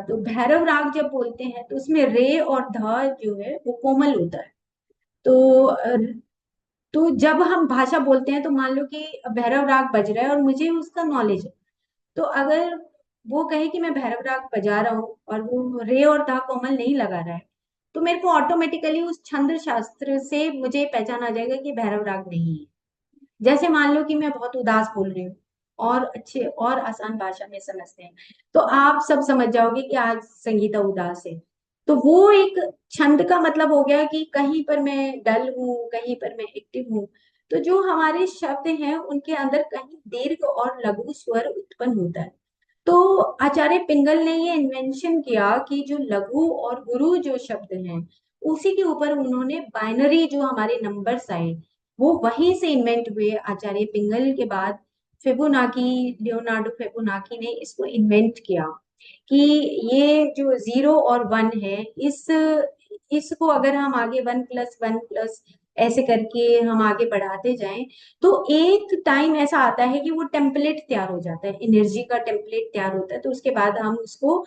A: तो भैरव राग जब बोलते हैं तो उसमें रे और ध जो है वो कोमल होता है। तो तो जब हम भाषा बोलते हैं तो मान लो कि भैरव राग बज रहा है और मुझे उसका नॉलेज है, तो अगर वो कहे कि मैं भैरव राग बजा रहा हूँ और वो रे और धा कोमल नहीं लगा रहा है, तो मेरे को ऑटोमेटिकली उस छंद शास्त्र से मुझे पहचान आ जाएगा कि भैरव राग नहीं है। जैसे मान लो कि मैं बहुत उदास बोल रही हूँ, और अच्छे और आसान भाषा में समझते हैं, तो आप सब समझ जाओगे कि आज संगीता उदास है। तो वो एक छंद का मतलब हो गया कि कहीं पर मैं डल हूँ, कहीं पर मैं एक्टिव हूँ। तो जो हमारे शब्द हैं उनके अंदर कहीं दीर्घ और लघु स्वर उत्पन्न होता है। तो आचार्य पिंगल ने ये इन्वेंशन किया कि जो लघु और गुरु जो शब्द हैं, उसी के ऊपर उन्होंने बाइनरी जो हमारे नंबर्स आए, वो वहीं से इन्वेंट हुए। आचार्य पिंगल के बाद फिबोनाकी, लियोनार्डो फिबोनाकी ने इसको इन्वेंट किया, कि ये जो 0 और 1 है, इसको अगर हम आगे 1+1+ ऐसे करके हम आगे बढ़ाते जाएं, तो एक टाइम ऐसा आता है कि वो टेम्पलेट तैयार हो जाता है, एनर्जी का टेम्पलेट तैयार होता है। तो उसके बाद हम उसको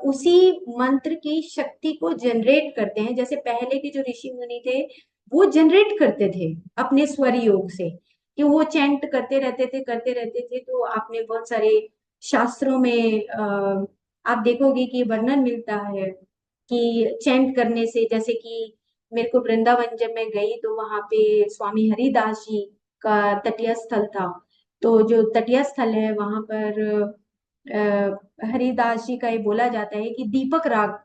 A: उसी मंत्र की शक्ति को जनरेट करते हैं। जैसे पहले के जो ऋषि मुनि थे, वो जनरेट करते थे अपने स्वर योग से, कि वो चैंट करते रहते थे। तो आपने बहुत सारे शास्त्रों में आप देखोगे कि वर्णन मिलता है कि चैंट करने से, जैसे कि मेरे को वृंदावन जब मैं गई तो वहां पे स्वामी हरिदास जी का तटीय स्थल था। तो जो तटीय स्थल है वहां पर हरिदास जी का ये बोला जाता है कि दीपक राग,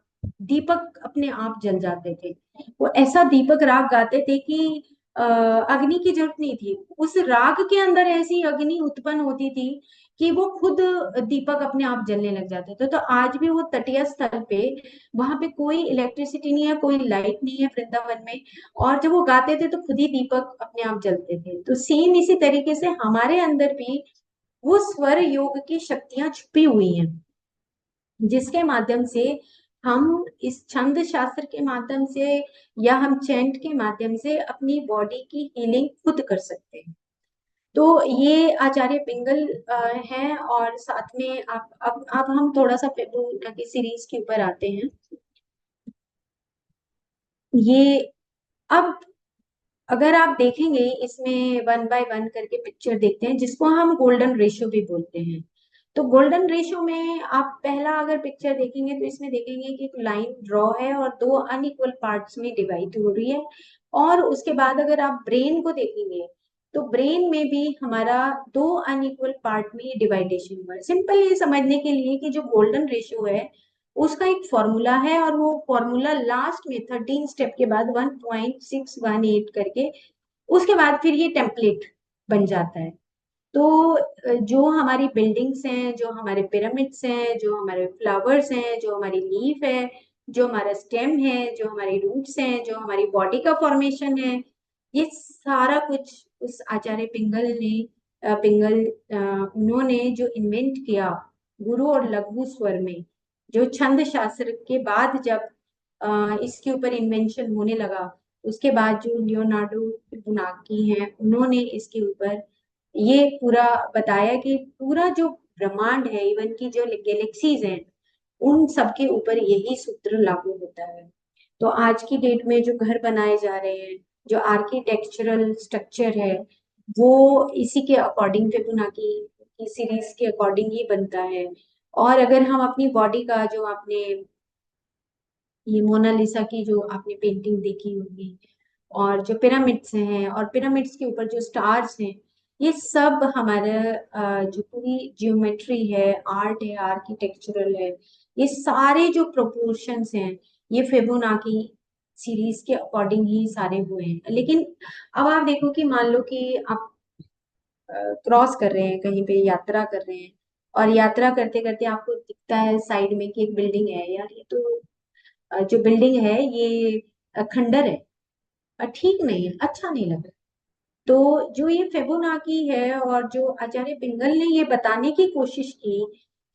A: दीपक अपने आप जल जाते थे। वो ऐसा दीपक राग गाते थे कि अग्नि की जरूरत नहीं थी, उस राग के अंदर ऐसी अग्नि उत्पन्न होती थी कि वो खुद दीपक अपने आप जलने लग जाते थे। तो आज भी वो तटीय स्थल पे, वहां पे कोई इलेक्ट्रिसिटी नहीं है, कोई लाइट नहीं है वृंदावन में, और जब वो गाते थे तो खुद ही दीपक अपने आप जलते थे। तो सेम इसी तरीके से हमारे अंदर भी वो स्वर योग की शक्तियां छुपी हुई हैं, जिसके माध्यम से हम इस छंद शास्त्र के माध्यम से या हम चैंट के माध्यम से अपनी बॉडी की हीलिंग खुद कर सकते हैं। तो ये आचार्य पिंगल हैं। और साथ में आप अब हम थोड़ा सा फिबोनाची सीरीज के ऊपर आते हैं। ये अब अगर आप देखेंगे, इसमें 1 by 1 करके पिक्चर देखते हैं, जिसको हम गोल्डन रेशियो भी बोलते हैं। तो गोल्डन रेशियो में आप पहला अगर पिक्चर देखेंगे तो इसमें देखेंगे कि एक लाइन ड्रॉ है और दो अनइक्वल पार्ट्स में डिवाइड हो रही है। और उसके बाद अगर आप ब्रेन को देखेंगे तो ब्रेन में भी हमारा दो अनइक्वल पार्ट में डिवाइडेशन हुआ है। सिंपल ये समझने के लिए कि जो गोल्डन रेशियो है उसका एक फॉर्मूला है, और वो फॉर्मूला लास्ट में 13 स्टेप के बाद 1.618 करके उसके बाद फिर ये टेम्पलेट बन जाता है। तो जो हमारी बिल्डिंग्स हैं, जो हमारे पिरामिड्स हैं, जो हमारे फ्लावर्स हैं, जो हमारी लीफ है, जो हमारा स्टेम है, जो हमारी रूट्स हैं, जो हमारी बॉडी का फॉर्मेशन है, ये सारा कुछ उस आचार्य पिंगल ने उन्होंने जो इन्वेंट किया गुरु और लघु स्वर में, जो छंद शास्त्र के बाद जब इसके ऊपर इन्वेंशन होने लगा, उसके बाद जो लियोनार्डो बुनाकी हैं उन्होंने इसके ऊपर ये पूरा बताया कि पूरा जो ब्रह्मांड है, इवन की जो गैलेक्सीज हैं, उन सबके ऊपर यही सूत्र लागू होता है। तो आज की डेट में जो घर बनाए जा रहे हैं, जो आर्किटेक्चरल स्ट्रक्चर है, वो इसी के अकॉर्डिंग फिबोनाची की सीरीज के अकॉर्डिंग ही बनता है। और अगर हम अपनी बॉडी का, जो आपने ये मोनालिसा की जो आपने पेंटिंग देखी होगी, और जो पिरामिड्स हैं और पिरामिड्स के ऊपर जो स्टार्स हैं, ये सब हमारा जो पूरी जियोमेट्री है, आर्ट है, आर्किटेक्चरल है, ये सारे जो प्रोपोर्शंस हैं, ये फिबोनाची सीरीज के अकॉर्डिंग ही सारे हुए हैं। लेकिन अब आप देखो कि मान लो कि आप क्रॉस कर रहे हैं, कहीं पे यात्रा कर रहे हैं, और यात्रा करते करते आपको दिखता है साइड में कि एक बिल्डिंग है, यार ये तो जो बिल्डिंग है ये खंडर है, ठीक नहीं है, अच्छा नहीं लग रहा। तो जो ये फिबोनाची है और जो आचार्य पिंगल ने ये बताने की कोशिश की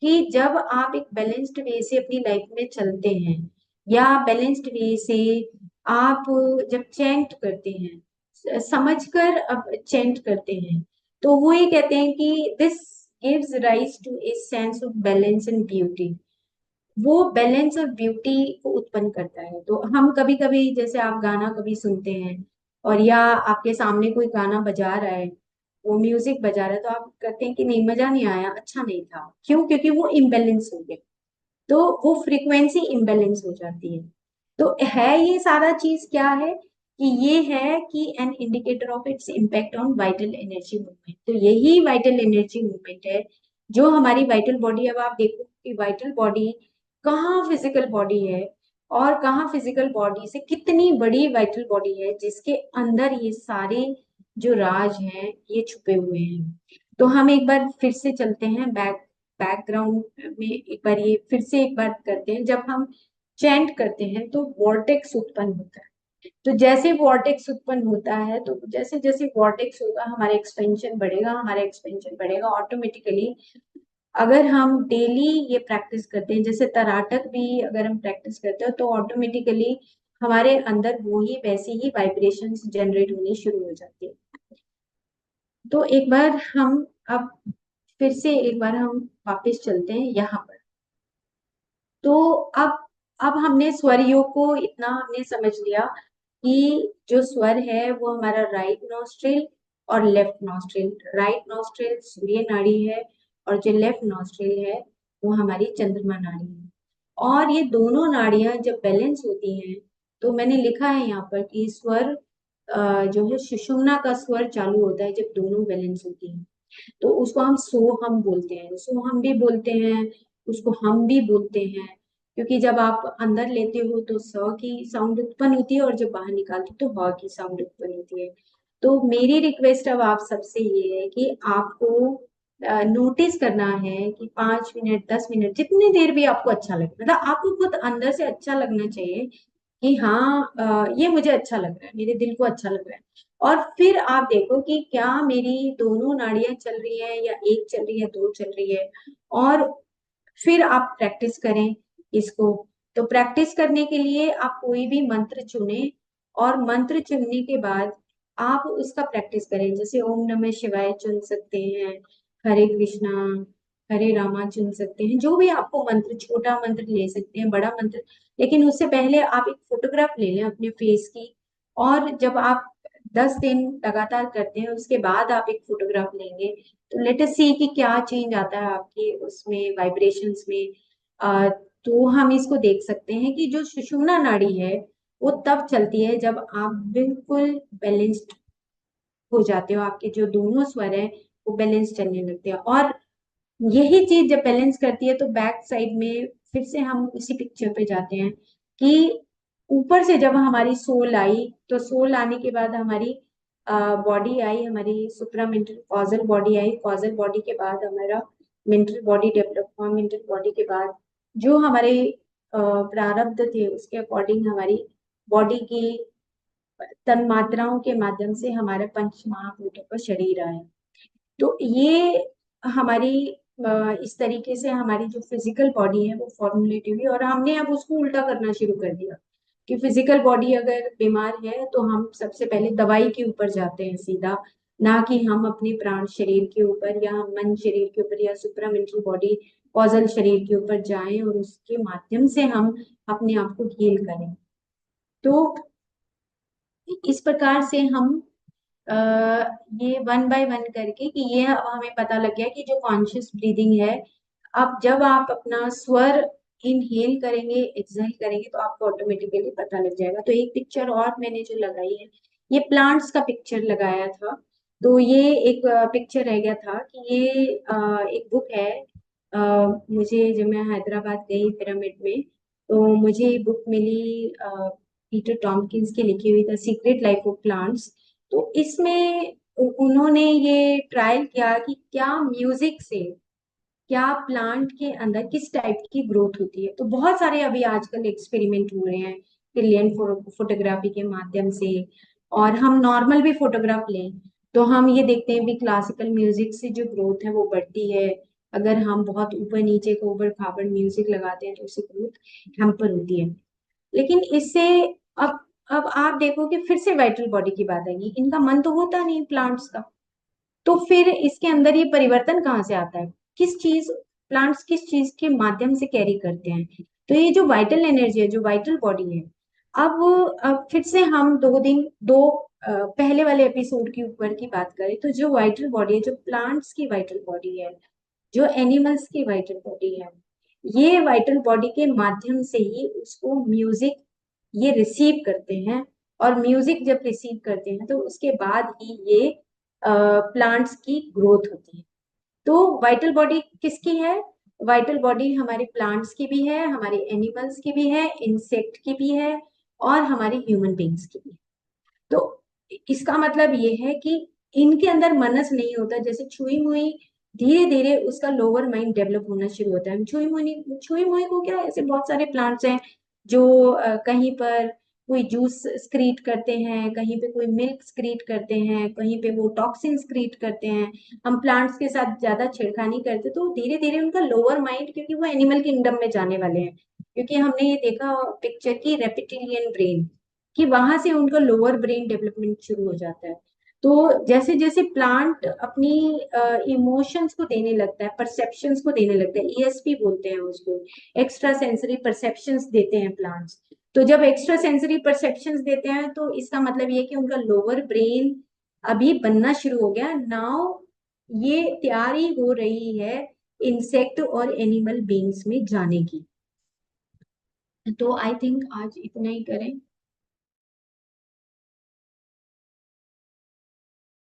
A: कि जब आप एक बैलेंस्ड वे से अपनी लाइफ में चलते हैं, या बैलेंस्ड वे से आप जब चैंट करते हैं, समझकर अब चैंट करते हैं, तो वो ये कहते हैं कि this gives rise to a sense of balance and beauty. वो बैलेंस और ब्यूटी को उत्पन्न करता है। तो हम कभी कभी, जैसे आप गाना कभी सुनते हैं, और या आपके सामने कोई गाना बजा रहा है, वो म्यूजिक बजा रहा है, तो आप कहते हैं कि नहीं, मजा नहीं आया, अच्छा नहीं था। क्यों? क्योंकि वो इम्बेलेंस हो गया। तो वो फ्रीक्वेंसी इम्बेलेंस हो जाती है। तो है ये सारा चीज क्या है, कि ये है कि an indicator of its impact on vital energy movement. तो यही वाइटल एनर्जी मूवमेंट है जो हमारी वाइटल बॉडी, अब आप देखो कि वाइटल बॉडी कहाँ फिजिकल बॉडी है, और कहाँ फिजिकल बॉडी से कितनी बड़ी वाइटल बॉडी है जिसके अंदर ये सारे जो राज हैं ये छुपे हुए हैं। तो हम एक बार फिर से चलते हैं बैकग्राउंड में, एक बार ये फिर से एक बार करते हैं। जब हम चैंट करते हैं तो वॉर्टेक्स उत्पन्न होता है। तो जैसे वॉर्टेक्स उत्पन्न होता है, तो जैसे जैसे वॉर्टेक्स होगा हमारा एक्सपेंशन बढ़ेगा, हमारा एक्सपेंशन बढ़ेगा ऑटोमेटिकली। अगर हम डेली ये प्रैक्टिस करते हैं, जैसे तराटक भी अगर हम प्रैक्टिस करते हैं, तो ऑटोमेटिकली हमारे अंदर वो ही वैसी ही वाइब्रेशंस जनरेट होनी शुरू हो जाती है। तो एक बार हम अब फिर से एक बार हम वापस चलते हैं यहाँ पर। तो अब हमने स्वर योग को इतना हमने समझ लिया कि जो स्वर है वो हमारा राइट नॉस्ट्रिल और लेफ्ट नॉस्ट्रिल, राइट नॉस्ट्रिल सूर्य नाड़ी है, और जो लेफ्ट नॉस्ट्रिल है वो हमारी चंद्रमा नाड़ी है। और ये दोनों नाड़ियां जब बैलेंस होती हैं, तो मैंने लिखा है यहाँ पर कि स्वर जो है सुषुम्ना का स्वर चालू होता है जब दोनों बैलेंस होती हैं। तो उसको हम सोहम बोलते हैं, सोहम भी बोलते हैं, उसको हम भी बोलते हैं। क्योंकि जब आप अंदर लेते हो तो स की साउंड उत्पन्न होती है, और जब बाहर निकालते हो तो ह की साउंड उत्पन्न होती है। तो मेरी रिक्वेस्ट अब आप सबसे ये है कि आपको नोटिस करना है कि 5 मिनट 10 मिनट जितनी देर भी आपको अच्छा लगे, मतलब आपको खुद अंदर से अच्छा लगना चाहिए कि हाँ ये मुझे अच्छा लग रहा है, मेरे दिल को अच्छा लग रहा है। और फिर आप देखो कि क्या मेरी दोनों नाड़ियां चल रही है, या एक चल रही है, दो चल रही है। और फिर आप प्रैक्टिस करें इसको। तो प्रैक्टिस करने के लिए आप कोई भी मंत्र चुने, और मंत्र चुनने के बाद आप उसका प्रैक्टिस करें। जैसे ओम नमः शिवाय चुन सकते हैं, हरे कृष्णा, हरे रामा चुन सकते हैं, जो भी आपको मंत्र, छोटा मंत्र ले सकते हैं, बड़ा मंत्र। लेकिन उससे पहले आप एक फोटोग्राफ ले लें अपने फेस की, और जब आप 10 दिन लगातार करते हैं उसके बाद आप एक फोटोग्राफ लेंगे, तो लेट अस सी कि क्या चेंज आता है आपके उसमें वाइब्रेशंस में। अ, तो हम इसको देख सकते हैं कि जो सुषुम्ना नाड़ी है वो तब चलती है जब आप बिल्कुल बैलेंस्ड हो जाते हो, आपके जो दोनों स्वर हैं वो बैलेंस चलने लगते हैं। और यही चीज जब बैलेंस करती है तो बैक साइड में फिर से हम उसी पिक्चर पे जाते हैं कि ऊपर से जब हमारी सोल आई, तो सोल आने के बाद हमारी बॉडी आई, हमारी सुप्रामेंटल कॉजल बॉडी आई, कॉजल बॉडी के बाद हमारा मेंटल बॉडी डेवलप हुआ, मेंटल बॉडी के बाद जो हमारे प्रारब्ध थे उसके अकॉर्डिंग हमारी बॉडी की तन्मात्राओं के माध्यम से हमारे पंच महाभूतों का शरीर आया। तो ये हमारी इस तरीके से हमारी जो फिजिकल बॉडी है वो फॉर्मुलेटिव है, और हमने अब उसको उल्टा करना शुरू कर दिया कि फिजिकल बॉडी अगर बीमार है तो हम सबसे पहले दवाई के ऊपर जाते हैं सीधा, ना कि हम अपने प्राण शरीर के ऊपर या मन शरीर के ऊपर या सुप्रामेंटल बॉडी कॉजल शरीर के ऊपर जाएं और उसके माध्यम से हम अपने आप को हील करें। तो इस प्रकार से हम अ, ये वन बाय वन करके कि ये अब हमें पता लग गया कि जो कॉन्शियस ब्रीदिंग है, अब जब आप अपना स्वर इनहेल करेंगे एक्सहेल करेंगे तो आपको ऑटोमेटिकली पता लग जाएगा। तो एक पिक्चर और मैंने जो लगाई है, ये प्लांट्स का पिक्चर लगाया था। तो ये एक पिक्चर रह गया था कि ये एक बुक है। मुझे जब मैं हैदराबाद गई पिरामिड में तो मुझे ये बुक मिली, पीटर टॉमकिंस की लिखी हुई, the secret life of plants. तो इसमें उन्होंने ये ट्रायल किया कि क्या म्यूजिक से, क्या प्लांट के अंदर किस टाइप की ग्रोथ होती है। तो बहुत सारे अभी आजकल एक्सपेरिमेंट हो रहे हैं पिलियन फोटोग्राफी के माध्यम से, और हम नॉर्मल भी फोटोग्राफ लें तो हम ये देखते हैं भी क्लासिकल म्यूजिक से जो ग्रोथ है वो बढ़ती है, अगर हम बहुत ऊपर नीचे को ऊपर खाबड़ म्यूजिक लगाते हैं तो उससे ग्रोथ हैम्पर होती है। लेकिन इससे अब अब आप देखो कि फिर से वाइटल बॉडी की बात आएगी, इनका मन तो होता नहीं प्लांट्स का, तो फिर इसके अंदर ये परिवर्तन कहाँ से आता है, किस चीज, प्लांट्स किस चीज के माध्यम से कैरी करते हैं। तो ये जो वाइटल एनर्जी है, जो वाइटल बॉडी है, अब फिर से हम दो पहले वाले एपिसोड के ऊपर की बात करें तो जो वाइटल बॉडी है, जो प्लांट्स की वाइटल बॉडी है, जो एनिमल्स की वाइटल बॉडी है, ये वाइटल बॉडी के माध्यम से ही उसको म्यूजिक ये रिसीव करते हैं, और म्यूजिक जब रिसीव करते हैं तो उसके बाद ही ये प्लांट्स की ग्रोथ होती है। तो वाइटल बॉडी किसकी है? वाइटल बॉडी हमारे प्लांट्स की भी है, हमारे एनिमल्स की भी है, इंसेक्ट की भी है, और हमारे ह्यूमन बींग्स की भी है। तो इसका मतलब ये है कि इनके अंदर मनस नहीं होता, जैसे छुई मुई धीरे धीरे उसका लोअर माइंड डेवलप होना शुरू होता है। छुई मुई को क्या, ऐसे बहुत सारे प्लांट्स हैं जो कहीं पर कोई जूस स्क्रीट करते हैं, कहीं पे कोई मिल्क स्क्रीट करते हैं, कहीं पे वो टॉक्सिन स्क्रीट करते हैं। हम प्लांट्स के साथ ज्यादा छेड़खानी करते तो धीरे धीरे उनका लोअर माइंड, क्योंकि वो एनिमल किंगडम में जाने वाले हैं, क्योंकि हमने ये देखा पिक्चर की रेप्टिलियन ब्रेन, कि वहां से उनका लोअर ब्रेन डेवलपमेंट शुरू हो जाता है। तो जैसे जैसे प्लांट अपनी इमोशंस को देने लगता है, परसेप्शंस को देने लगता है, ईएसपी बोलते हैं उसको, एक्स्ट्रा सेंसरी परसेप्शंस देते हैं प्लांट्स। तो जब एक्स्ट्रा सेंसरी परसेप्शंस देते हैं तो इसका मतलब ये कि उनका लोअर ब्रेन अभी बनना शुरू हो गया नाउ, ये तैयारी हो रही है इंसेक्ट और एनिमल बींग्स में जाने की। तो आई थिंक आज इतना ही करें।